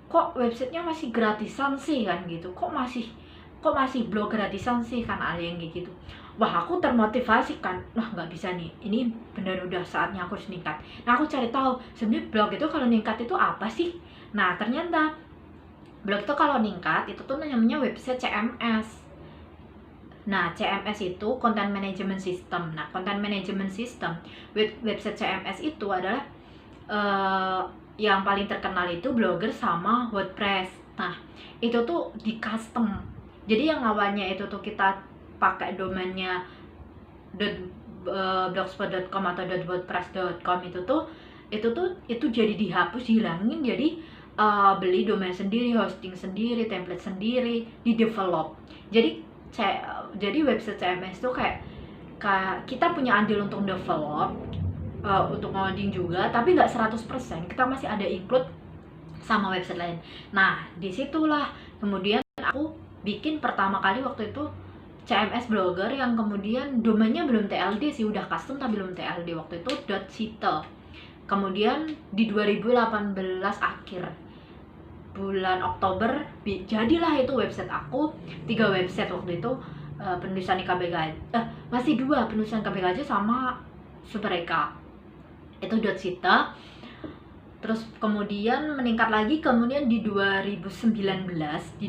Speaker 1: kok websitenya masih gratisan sih kan gitu, kok masih blog gratisan sih kan, ada yang kayak gitu. Wah aku termotivasi kan, wah nggak bisa nih, ini benar udah saatnya aku harus ningkat. Nah aku cari tahu sebenarnya blog itu kalau ningkat itu apa sih. Nah ternyata blog itu kalau ningkat itu tuh namanya website CMS. Nah CMS itu content management system. Nah content management system website CMS itu adalah yang paling terkenal itu Blogger sama WordPress. Nah itu tuh di custom, jadi yang awalnya itu tuh kita pakai domainnya .blogspot.com atau .wordpress.com itu jadi dihapus, dihilangin, jadi beli domain sendiri, hosting sendiri, template sendiri, di develop. Jadi website CMS tuh kayak kita punya andil untuk develop, untuk ngoding juga, tapi nggak 100%, kita masih ada include sama website lain. Nah disitulah kemudian aku bikin pertama kali waktu itu CMS Blogger, yang kemudian domainnya belum TLD sih, udah custom tapi belum TLD waktu itu .site. Kemudian di 2018 akhir bulan Oktober jadilah itu website aku, 3 website waktu itu, penulisan IKBKJ, masih 2, penulisan IKBKJ sama Supereka itu .site. Terus kemudian meningkat lagi, kemudian di 2019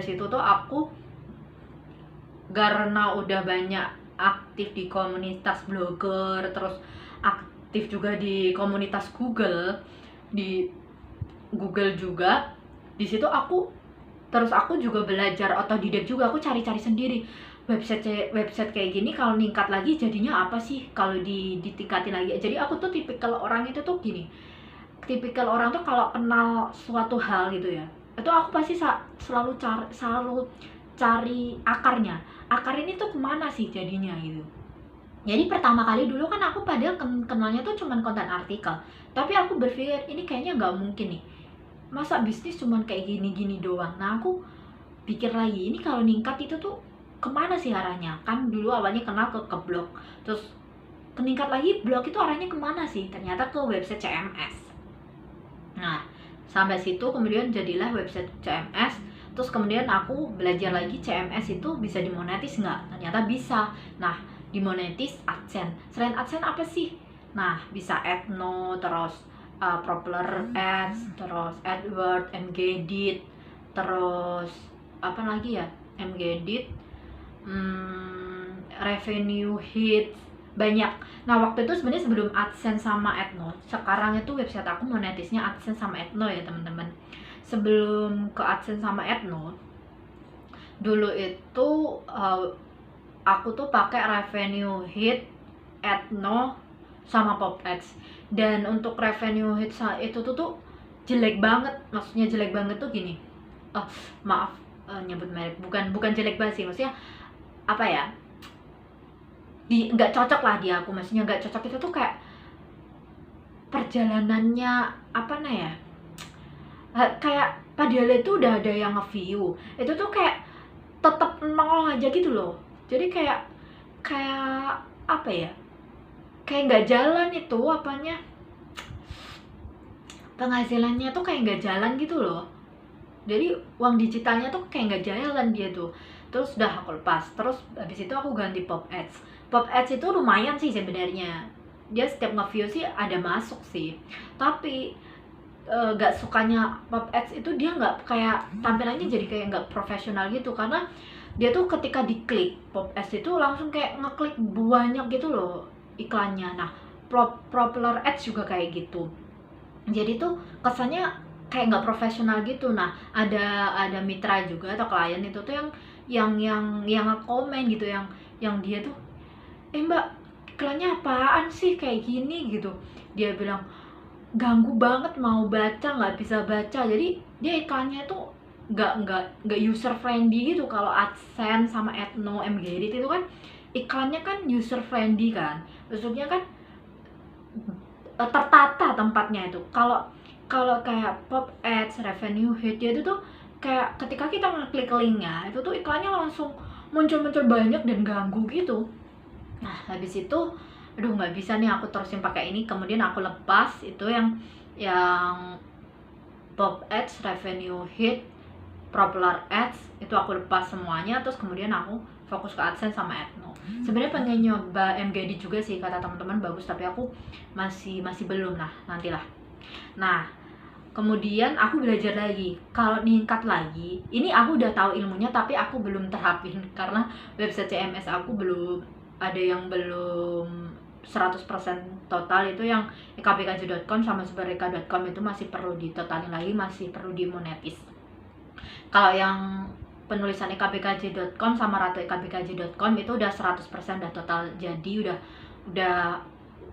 Speaker 1: itu tuh aku karena udah banyak aktif di komunitas blogger, terus aktif juga di komunitas Google, di Google juga. Di situ aku juga belajar otodidak juga, aku cari-cari sendiri website kayak gini kalau ningkat lagi jadinya apa sih kalau ditingkatin lagi. Jadi aku tuh tipikal orang itu tuh gini, tipikal orang tuh kalau kenal suatu hal gitu ya, itu aku pasti selalu cari akarnya, akar ini tuh kemana sih jadinya gitu. Jadi pertama kali dulu kan aku padahal kenalnya tuh cuman konten artikel, tapi aku berpikir ini kayaknya nggak mungkin nih, masa bisnis cuman kayak gini-gini doang. Nah aku pikir lagi, ini kalau ningkat itu tuh kemana sih arahnya. Kan dulu awalnya kenal ke blog, terus meningkat lagi blog itu arahnya kemana sih, ternyata ke website CMS. Nah sampai situ kemudian jadilah website CMS. Terus kemudian aku belajar lagi CMS itu bisa dimonetis nggak, ternyata bisa. Nah dimonetis AdSense. Selain AdSense apa sih? Nah bisa AdNo, terus Propeller Ads, terus AdWords, Mgedit, terus apa lagi ya, Mgedit, Revenue Hits, banyak. Nah waktu itu sebenarnya sebelum AdSense sama AdNo, sekarang itu website aku monetisnya AdSense sama AdNo ya teman-teman. Sebelum ke AdSense sama AdNo, dulu itu aku tuh pakai Revenue Hit, AdNo, sama Pop Ads. Dan untuk revenue hit itu tuh jelek banget. Maksudnya jelek banget tuh gini, maaf nyebut merek, bukan jelek banget sih, maksudnya apa ya, nggak cocok lah di aku. Maksudnya nggak cocok itu tuh kayak perjalanannya apa ya, kayak padahal itu udah ada yang nge-view, itu tuh kayak tetap nol aja gitu loh. Jadi kayak apa ya, kayak nggak jalan itu apanya, penghasilannya tuh kayak nggak jalan gitu loh. Jadi uang digitalnya tuh kayak nggak jalan dia tuh. Terus udah aku lepas, terus habis itu aku ganti Pop Ads. Pop Ads itu lumayan sih sebenarnya, dia setiap nge-view sih ada masuk sih, tapi gak sukanya Pop Ads itu dia nggak kayak tampilannya jadi kayak nggak profesional gitu, karena dia tuh ketika diklik Pop Ads itu langsung kayak ngeklik banyak gitu loh iklannya. Nah, Popular Ads juga kayak gitu, jadi tuh kesannya kayak nggak profesional gitu. Nah, ada mitra juga atau klien itu tuh yang komen gitu, yang dia tuh, mbak, iklannya apaan sih kayak gini gitu. Dia bilang ganggu banget, mau baca nggak bisa baca. Jadi dia iklannya tuh nggak user friendly gitu. Kalau AdSense sama Adno, mGedit itu kan iklannya kan user friendly kan, maksudnya kan tertata tempatnya itu. Kalau kayak Pop Ads, revenue hit, dia itu tuh kayak ketika kita ngeklik linknya itu tuh iklannya langsung muncul banyak dan ganggu gitu. Nah, habis itu aduh nggak bisa nih aku terusin pakai ini. Kemudian aku lepas itu yang Pop Ads, revenue hit, popular ads, itu aku lepas semuanya. Terus kemudian aku fokus ke AdSense sama Adno. Sebenarnya pengen nyoba mGedit juga sih, kata teman-teman bagus, tapi aku masih belum lah, nantilah. Nah, kemudian aku belajar lagi. Kalau ningkat lagi, ini aku udah tahu ilmunya tapi aku belum terapin karena website CMS aku belum ada yang belum 100% total. Itu yang ekbkj.com sama subareka.com itu masih perlu ditotalin lagi, masih perlu dimonetis. Kalau yang penulisan ekbkj.com sama ratu-ekbkj.com itu udah 100% udah total, jadi udah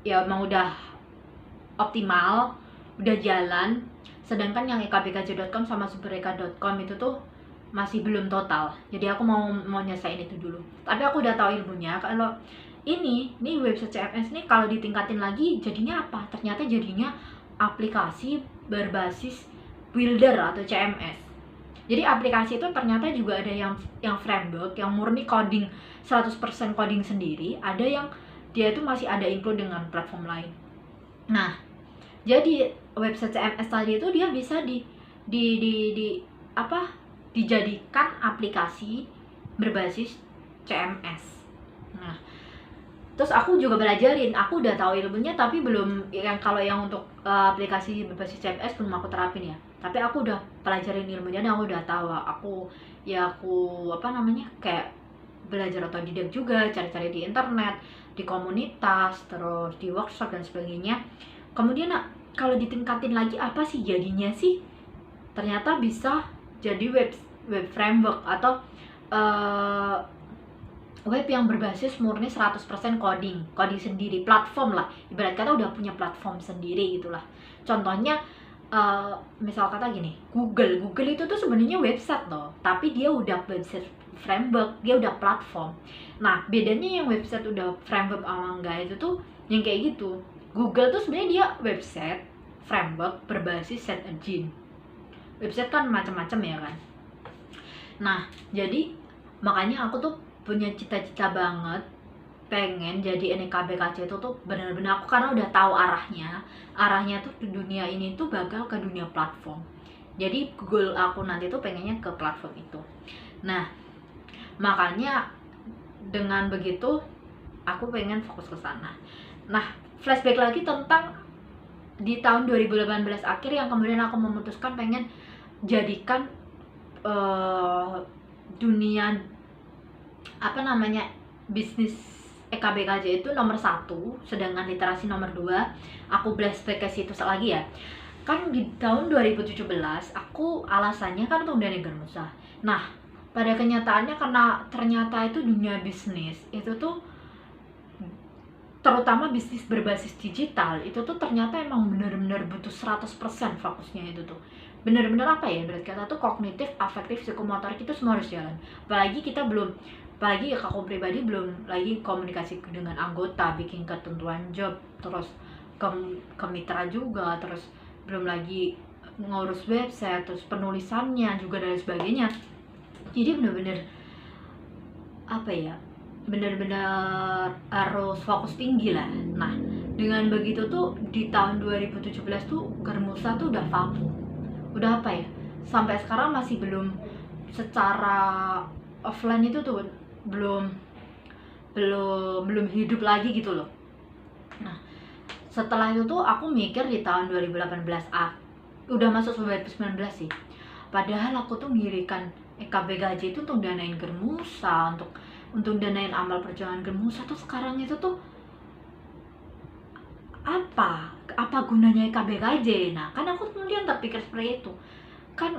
Speaker 1: ya emang udah optimal, udah jalan. Sedangkan yang ekbkj.com sama subareka.com itu tuh masih belum total, jadi aku mau nyesain itu dulu. Tapi aku udah tahu ilmunya. Kalau ini website CMS nih kalau ditingkatin lagi jadinya apa? Ternyata jadinya aplikasi berbasis builder atau CMS. Jadi aplikasi itu ternyata juga ada yang framework, yang murni coding, 100% coding sendiri. Ada yang dia itu masih ada include dengan platform lain. Nah, jadi website CMS tadi itu dia bisa dijadikan aplikasi berbasis CMS. Nah, terus aku juga belajarin, aku udah tahu ilmunya tapi belum kalau yang untuk aplikasi berbasis CMS belum aku terapin ya. Tapi aku udah pelajarin ilmunya dan aku udah tahu. Aku kayak belajar otodidak juga, cari-cari di internet, di komunitas, terus di workshop dan sebagainya. Kemudian kalau ditingkatin lagi apa sih jadinya sih? Ternyata bisa jadi web framework atau web yang berbasis murni 100% coding sendiri, platform lah. Ibarat kata udah punya platform sendiri gitulah. Contohnya misal kata gini, Google itu tuh sebenarnya website loh, tapi dia udah website framework, dia udah platform. Nah, bedanya yang website udah framework sama enggak itu tuh yang kayak gitu. Google tuh sebenarnya dia website framework berbasis search engine. Website kan macam-macam ya kan. Nah, jadi makanya aku tuh punya cita-cita banget pengen jadi NKBKC itu tuh benar-benar aku, karena udah tahu arahnya tuh di dunia ini tuh bakal ke dunia platform. Jadi goal aku nanti tuh pengennya ke platform itu. Nah, makanya dengan begitu aku pengen fokus ke sana. Nah, flashback lagi tentang di tahun 2018 akhir yang kemudian aku memutuskan pengen jadikan dunia bisnis EKBKJ itu nomor 1, sedangkan literasi nomor 2. Aku flashback ke situ lagi ya. Kan di tahun 2017 aku alasannya kan untuk dari Garmusa. Nah, pada kenyataannya karena ternyata itu dunia bisnis itu tuh terutama bisnis berbasis digital itu tuh ternyata emang bener-bener butuh 100% fokusnya itu tuh. Bener-bener apa ya, berarti kata tuh kognitif, afektif, psikomotorik itu semua harus jalan. Apalagi ya aku pribadi belum lagi komunikasi dengan anggota, bikin ketentuan job, terus ke mitra juga, terus belum lagi ngurus website, terus penulisannya juga dan sebagainya. Jadi bener-bener apa ya, benar-benar harus fokus tinggi lah. Nah, dengan begitu tuh di tahun 2017 tuh Germusa tuh udah vakum. Udah apa ya? Sampai sekarang masih belum secara offline itu tuh belum belum hidup lagi gitu loh. Nah, setelah itu tuh aku mikir di tahun 2018 udah masuk 2019 sih. Padahal aku tuh ngirikan EKBKJ itu untuk danain Germusa, untuk danain amal perjuangan Germusa. Tuh sekarang itu tuh apa gunanya EKBKJ? Nah, kan aku kemudian terpikir seperti itu. Kan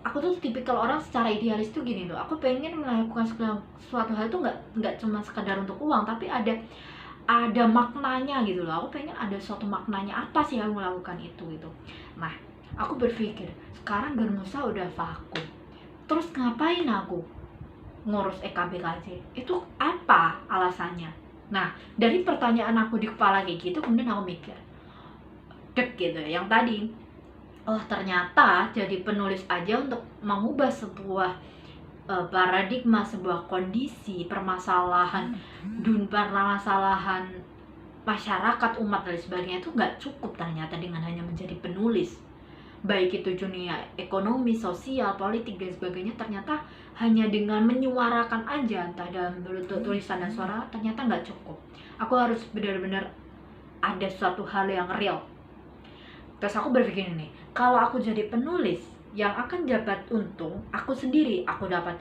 Speaker 1: aku tuh tipikal orang secara idealis tuh gini tuh, aku pengen melakukan suatu hal tuh nggak cuma sekadar untuk uang, tapi ada maknanya gitu loh. Aku pengen ada suatu maknanya, apa sih yang melakukan itu gitu. Nah, aku berpikir sekarang Germusa udah vakum, terus ngapain aku ngurus EKBKJ? Itu apa alasannya? Nah, dari pertanyaan aku di kepala kayak gitu, kemudian aku mikir gitu yang tadi, oh ternyata jadi penulis aja untuk mengubah sebuah paradigma, sebuah kondisi, permasalahan masyarakat, umat dan sebagainya itu nggak cukup ternyata dengan hanya menjadi penulis. Baik itu dunia ekonomi, sosial, politik dan sebagainya, ternyata hanya dengan menyuarakan aja, entah dalam bentuk tulisan dan suara, ternyata nggak cukup. Aku harus benar-benar ada suatu hal yang real. Terus aku berpikir ini, kalau aku jadi penulis, yang akan dapat untung aku sendiri, aku dapat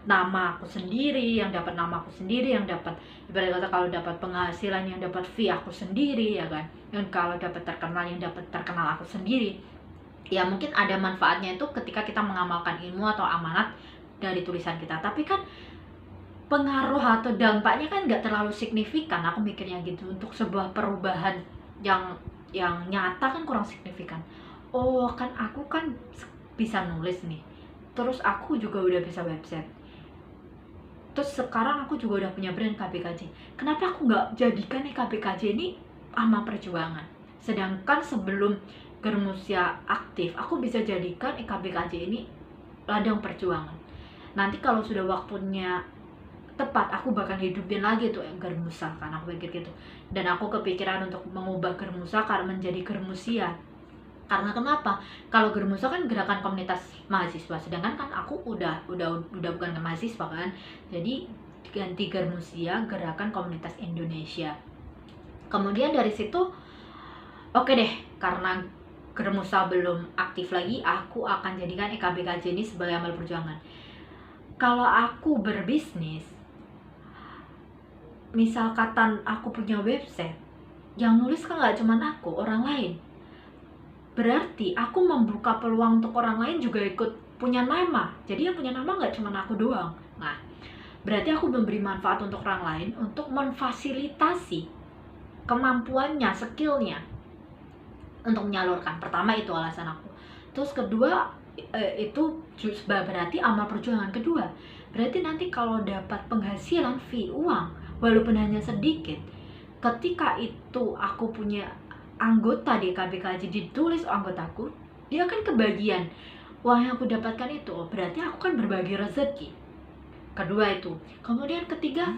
Speaker 1: nama aku sendiri, yang dapat ibarat kata kalau dapat penghasilan, yang dapat fee aku sendiri ya kan, dan kalau dapat terkenal, yang dapat terkenal aku sendiri. Ya mungkin ada manfaatnya itu ketika kita mengamalkan ilmu atau amanat dari tulisan kita, tapi kan pengaruh atau dampaknya kan nggak terlalu signifikan, aku mikirnya gitu. Untuk sebuah perubahan yang nyata kan kurang signifikan. Oh kan aku kan bisa nulis nih, terus aku juga udah bisa website, terus sekarang aku juga udah punya brand KBKJ, kenapa aku nggak jadikan KBKJ ini amal perjuangan? Sedangkan sebelum Germusia aktif, aku bisa jadikan KBKJ ini ladang perjuangan. Nanti kalau sudah waktunya tepat, aku bakal hidupin lagi tuh Germusa, kan aku pikir gitu. Dan aku kepikiran untuk mengubah Germusa karena menjadi Germusia. Karena kenapa? Kalau Germusa kan gerakan komunitas mahasiswa, sedangkan kan aku udah bukan ke mahasiswa kan. Jadi ganti Germusia, gerakan komunitas Indonesia. Kemudian dari situ oke deh, karena Germusa belum aktif lagi, aku akan jadikan KBKJ ini sebagai amal perjuangan. Kalau aku berbisnis, misalkan aku punya website, yang nulis kan nggak cuma aku, orang lain. Berarti aku membuka peluang untuk orang lain juga ikut punya nama. Jadi yang punya nama nggak cuma aku doang. Nah, berarti aku memberi manfaat untuk orang lain untuk memfasilitasi kemampuannya, skillnya untuk menyalurkan. Pertama itu alasan aku. Terus kedua itu berarti amal perjuangan kedua. Berarti nanti kalau dapat penghasilan fee, uang, walaupun hanya sedikit, ketika itu aku punya anggota di KBKJ, ditulis anggotaku, dia akan kebagian uang yang aku dapatkan itu. Berarti aku kan berbagi rezeki. Kedua itu. Kemudian ketiga,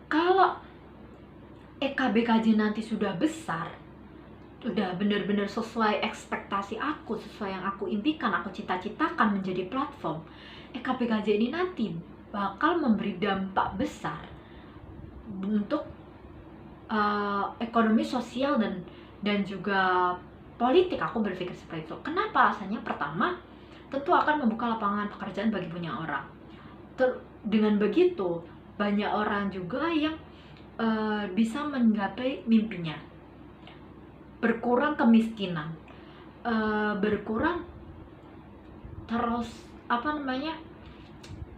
Speaker 1: kalau KBKJ nanti sudah besar, sudah benar-benar sesuai ekspektasi aku, sesuai yang aku impikan, aku cita-citakan menjadi platform, KBKJ ini nanti bakal memberi dampak besar untuk ekonomi sosial dan juga politik. Aku berpikir seperti itu. Kenapa? Alasannya pertama, tentu akan membuka lapangan pekerjaan bagi banyak orang. Dengan begitu, banyak orang juga yang bisa menggapai mimpinya. Berkurang kemiskinan, berkurang terus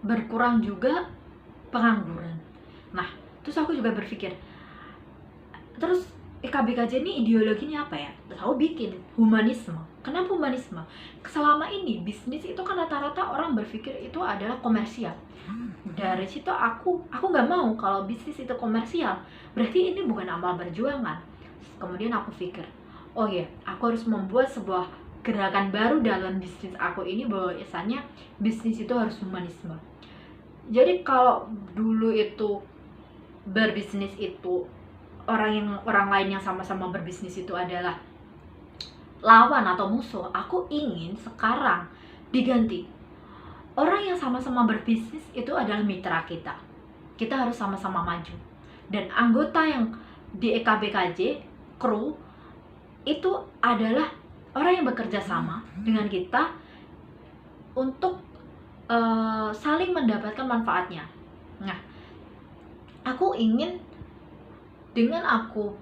Speaker 1: berkurang juga pengangguran. Nah, terus aku juga berpikir, Terus EKBKJ ini ideologinya apa ya? Tahu bikin humanisme. Kenapa humanisme? Selama ini bisnis itu kan rata-rata orang berpikir itu adalah komersial. Dari situ aku nggak mau kalau bisnis itu komersial. Berarti ini bukan amal berjuangan. Kemudian aku pikir, oh ya, aku harus membuat sebuah gerakan baru dalam bisnis aku ini, bahwasanya bisnis itu harus humanisme. Jadi kalau dulu itu berbisnis itu orang lain yang sama-sama berbisnis itu adalah lawan atau musuh, aku ingin sekarang diganti. Orang yang sama-sama berbisnis itu adalah mitra kita. Kita harus sama-sama maju. Dan anggota yang di EKBKJ, kru, itu adalah orang yang bekerja sama dengan kita untuk saling mendapatkan manfaatnya. Nah, aku ingin dengan aku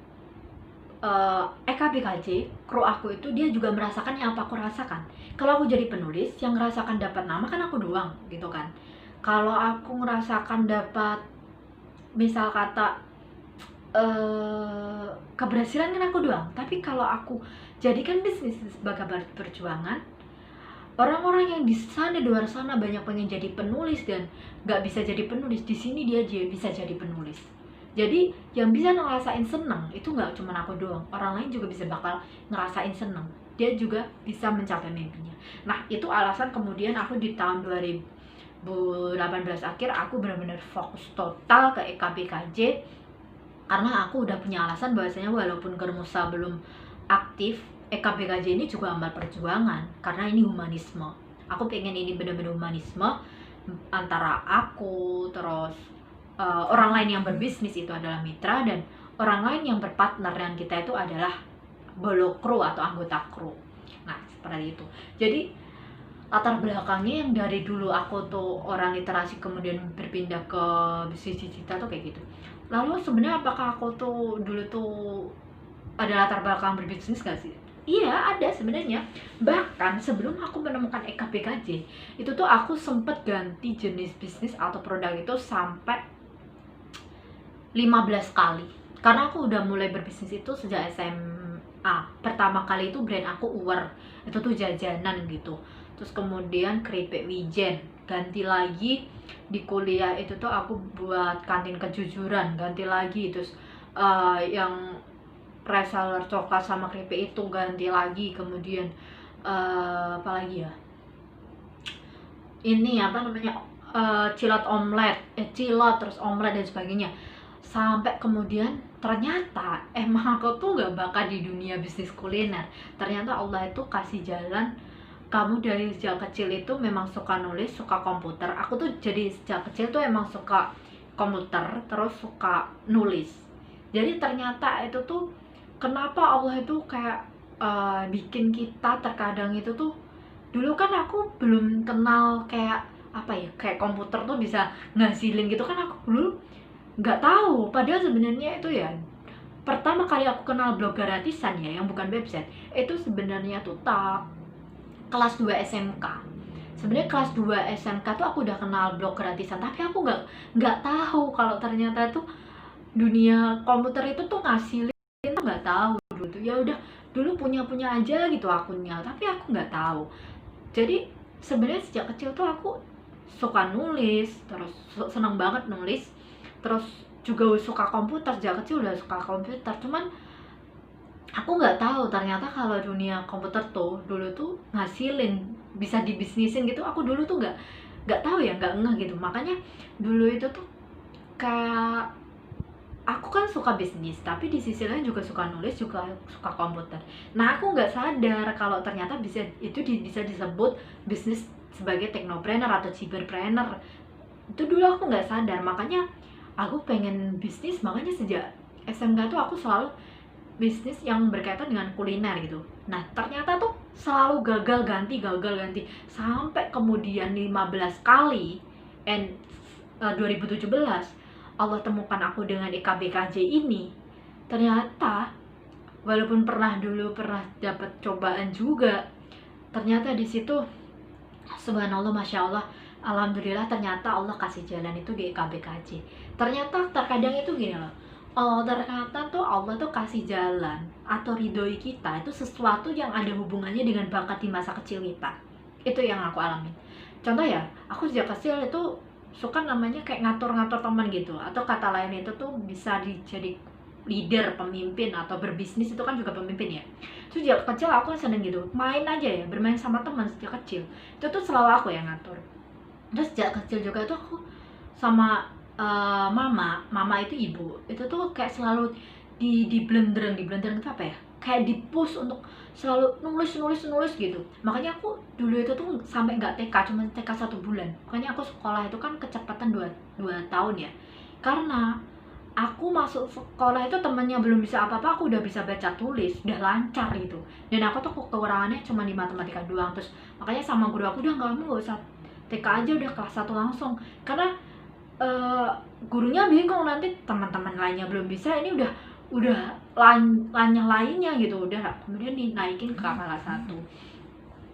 Speaker 1: EKBKJ, kru aku itu dia juga merasakan yang apa aku rasakan. Kalau aku jadi penulis, yang ngerasakan dapat nama kan aku doang gitu kan. Kalau aku ngerasakan dapat misal kata keberhasilan kan aku doang. Tapi kalau aku jadikan bisnis sebagai perjuangan, orang-orang yang di sana, di luar sana banyak pengen jadi penulis dan nggak bisa jadi penulis, di sini dia bisa jadi penulis. Jadi yang bisa ngerasain seneng itu nggak cuma aku doang, orang lain juga bisa bakal ngerasain seneng. Dia juga bisa mencapai mimpinya. Nah, itu alasan kemudian aku di tahun 2018 akhir aku benar-benar fokus total ke EKBKJ, karena aku udah punya alasan bahwasanya walaupun Germusa belum aktif, EKBKJ ini juga amal perjuangan karena ini humanisme. Aku pengen ini benar-benar humanisme antara aku terus orang lain yang berbisnis itu adalah mitra, dan orang lain yang berpartner dengan kita itu adalah bolo kru atau anggota kru. Nah, seperti itu. Jadi latar belakangnya yang dari dulu aku tuh orang literasi kemudian berpindah ke bisnis digital tuh kayak gitu. Lalu sebenarnya apakah aku tuh dulu tuh ada latar belakang berbisnis gak sih? Iya, ada sebenarnya. Bahkan sebelum aku menemukan EKBKJ, itu tuh aku sempet ganti jenis bisnis atau produk itu sampai 15 kali. Karena aku udah mulai berbisnis itu sejak SMA. Pertama kali itu brand aku Uwer. Itu tuh jajanan gitu. Terus kemudian keripik Wijen. Ganti lagi di kuliah itu tuh aku buat kantin kejujuran. Ganti lagi. Terus yang reseller coklat sama keripik itu ganti lagi. Kemudian apa lagi ya? Ini apa namanya? Cilok omelet. Cilok terus omelet dan sebagainya. Sampai kemudian ternyata emang aku tuh gak bakat di dunia bisnis kuliner. Ternyata Allah itu kasih jalan. Kamu dari sejak kecil itu memang suka nulis, suka komputer. Aku tuh jadi sejak kecil tuh emang suka komputer, terus suka nulis. Jadi ternyata itu tuh kenapa Allah itu kayak bikin kita terkadang itu tuh, dulu kan aku belum kenal kayak apa ya, kayak komputer tuh bisa ngasilin gitu kan, aku dulu nggak tahu. Padahal sebenarnya itu ya pertama kali aku kenal blog gratisan ya, yang bukan website, itu sebenarnya tuh kelas 2 SMK. Sebenarnya kelas 2 SMK tuh aku udah kenal blog gratisan, tapi aku nggak tahu kalau ternyata tuh dunia komputer itu tuh ngasilin, tuh nggak tahu dulu tuh. Ya udah dulu punya aja gitu akunnya, tapi aku nggak tahu. Jadi sebenarnya sejak kecil tuh aku suka nulis, terus senang banget nulis, terus juga suka komputer. Sejak kecil udah suka komputer, cuman aku nggak tahu ternyata kalau dunia komputer tuh dulu tuh ngasilin, bisa dibisnisin gitu. Aku dulu tuh nggak tahu ya, nggak ngeh gitu. Makanya dulu itu tuh kayak aku kan suka bisnis, tapi di sisi lain juga suka nulis, juga suka komputer. Nah, aku nggak sadar kalau ternyata bisa disebut bisnis sebagai technopreneur atau cyberpreneur. Itu dulu aku nggak sadar. Makanya aku pengen bisnis, makanya sejak SMK tuh aku selalu bisnis yang berkaitan dengan kuliner gitu. Nah, ternyata tuh selalu gagal ganti sampai kemudian 15 kali 2017 Allah temukan aku dengan EKBKJ ini. Ternyata walaupun dulu pernah dapat cobaan juga, ternyata di situ subhanallah, masya Allah, alhamdulillah, ternyata Allah kasih jalan itu di EKBKJ. Ternyata terkadang itu gini loh, Oh, ternyata tuh Allah tuh kasih jalan atau ridhoi kita itu sesuatu yang ada hubungannya dengan bakat di masa kecil kita. Itu yang aku alami. Contoh ya, aku sejak kecil itu suka namanya kayak ngatur-ngatur teman gitu. Atau kata lain itu tuh bisa jadi leader, pemimpin atau berbisnis itu kan juga pemimpin ya. Terus sejak kecil aku seneng gitu, main aja ya, bermain sama teman sejak kecil. Itu tuh selalu aku yang ngatur. Terus sejak kecil juga tuh aku sama mama itu ibu itu tuh kayak selalu di blender itu apa ya, kayak di push untuk selalu nulis gitu. Makanya aku dulu itu tuh sampai nggak TK, cuma TK 1 bulan. Makanya aku sekolah itu kan kecepatan dua tahun ya, karena aku masuk sekolah itu temennya belum bisa apa-apa, aku udah bisa baca tulis, udah lancar gitu. Dan aku tuh kekurangannya cuma di matematika doang. Terus makanya sama guru aku, udah nggak usah TK aja, udah kelas 1 langsung. Karena eh, gurunya bingung nanti teman-teman lainnya belum bisa, ini udah lainnya gitu, udah kemudian dinaikin ke kelas 1.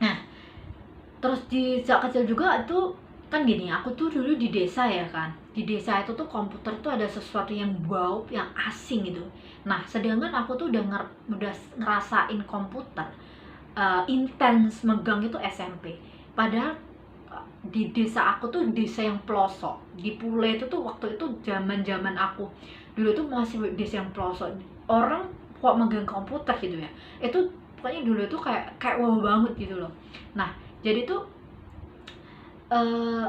Speaker 1: Nah, terus di sejak kecil juga itu kan gini, aku tuh dulu di desa ya kan. Di desa itu tuh komputer tuh ada sesuatu yang wow, yang asing gitu. Nah, sedangkan aku tuh udah ngerasain komputer intens megang itu SMP. Padahal di desa aku tuh desa yang pelosok di Pule itu tuh, waktu itu zaman aku dulu tuh masih desa yang pelosok, orang kok megang komputer gitu ya, itu pokoknya dulu tuh kayak wow banget gitu loh. Nah, jadi tuh eh,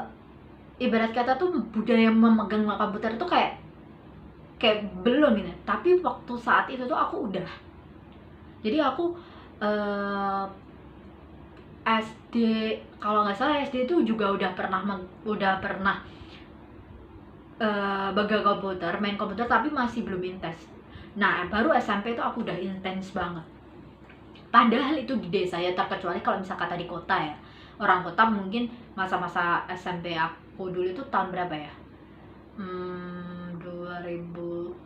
Speaker 1: ibarat kata tuh budaya memegang komputer tuh kayak belum gitu, tapi waktu saat itu tuh aku udah. Jadi aku eh, SD, kalau nggak salah SD itu juga udah pernah pegang komputer, main komputer, tapi masih belum intens. Nah, baru SMP itu aku udah intens banget. Padahal itu di desa ya, terkecuali kalau misal kata di kota ya. Orang kota mungkin masa-masa SMP aku dulu itu tahun berapa ya? 2000,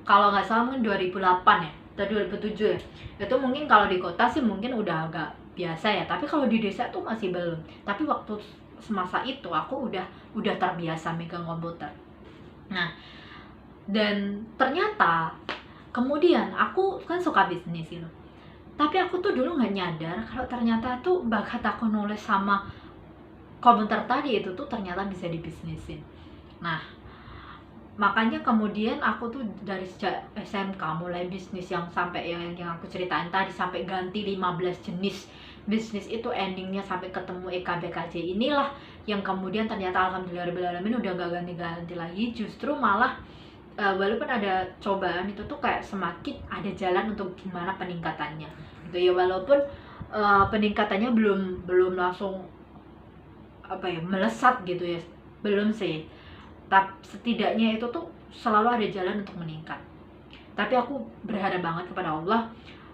Speaker 1: kalau nggak salah mungkin 2008 ya atau 2007 ya. Itu mungkin kalau di kota sih mungkin udah agak biasa ya, tapi kalau di desa tuh masih belum. Tapi waktu semasa itu aku udah terbiasa megang komputer. Nah, dan ternyata kemudian aku kan suka bisnis gitu, tapi aku tuh dulu nggak nyadar kalau ternyata tuh bakat aku nulis sama komputer tadi itu tuh ternyata bisa dibisnisin. Nah, makanya kemudian aku tuh dari sejak SMK mulai bisnis, yang sampai yang aku ceritain tadi, sampai ganti 15 jenis bisnis itu, endingnya sampai ketemu EKBKJ inilah, yang kemudian ternyata alhamdulillahirobbilalamin udah gak ganti-ganti lagi, justru malah walaupun ada cobaan itu tuh kayak semakin ada jalan untuk gimana peningkatannya gitu ya. Walaupun peningkatannya belum langsung apa ya, melesat gitu ya, belum sih, tapi setidaknya itu tuh selalu ada jalan untuk meningkat. Tapi aku berharap banget kepada Allah,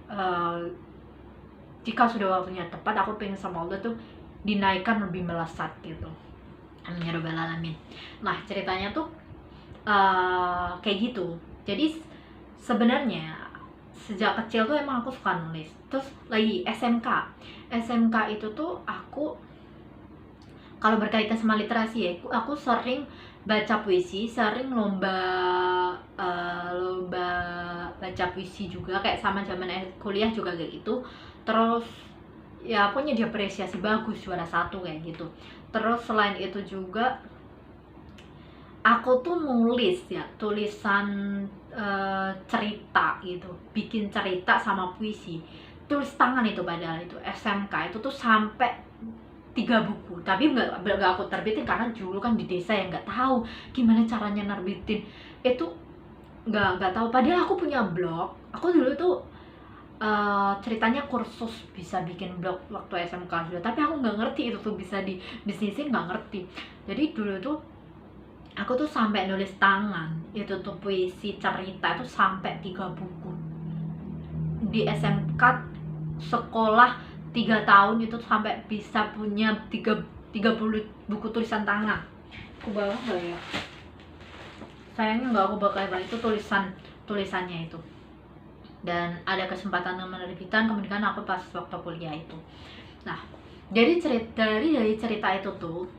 Speaker 1: uh, jika sudah waktunya tepat, aku pengen sama Allah tuh dinaikkan lebih melesat gitu. Amin ya rabbal alamin. Nah, ceritanya tuh kayak gitu. Jadi sebenarnya sejak kecil tuh emang aku suka nulis. Terus lagi SMK itu tuh aku, kalau berkaitan sama literasi ya, aku sering baca puisi, sering lomba baca puisi juga, kayak sama zaman kuliah juga kayak gitu. Terus ya punya diapresiasi bagus, juara 1 kayak gitu. Terus selain itu juga aku tuh nulis ya, tulisan cerita gitu, bikin cerita sama puisi, tulis tangan itu. Padahal itu SMK itu tuh sampai 3 buku, tapi nggak aku terbitin karena dulu kan di desa ya, nggak tahu gimana caranya nerbitin itu, nggak tahu. Padahal aku punya blog, aku dulu tuh ceritanya kursus bisa bikin blog waktu SMK juga, tapi aku nggak ngerti itu tuh bisa di bisnisin, nggak ngerti. Jadi dulu tuh aku tuh sampai nulis tangan itu tuh puisi cerita itu sampai 3 buku di SMK, sekolah 3 tahun itu sampai bisa punya 30 buku tulisan tangan. Aku bawa nggak ya? Sayangnya nggak aku bakal itu tulisannya itu. Dan ada kesempatan menerbitan kemudian aku pas waktu kuliah itu. Nah, jadi dari cerita itu tuh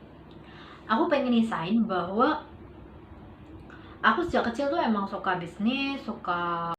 Speaker 1: aku pengen nisain bahwa aku sejak kecil tuh emang suka bisnis, suka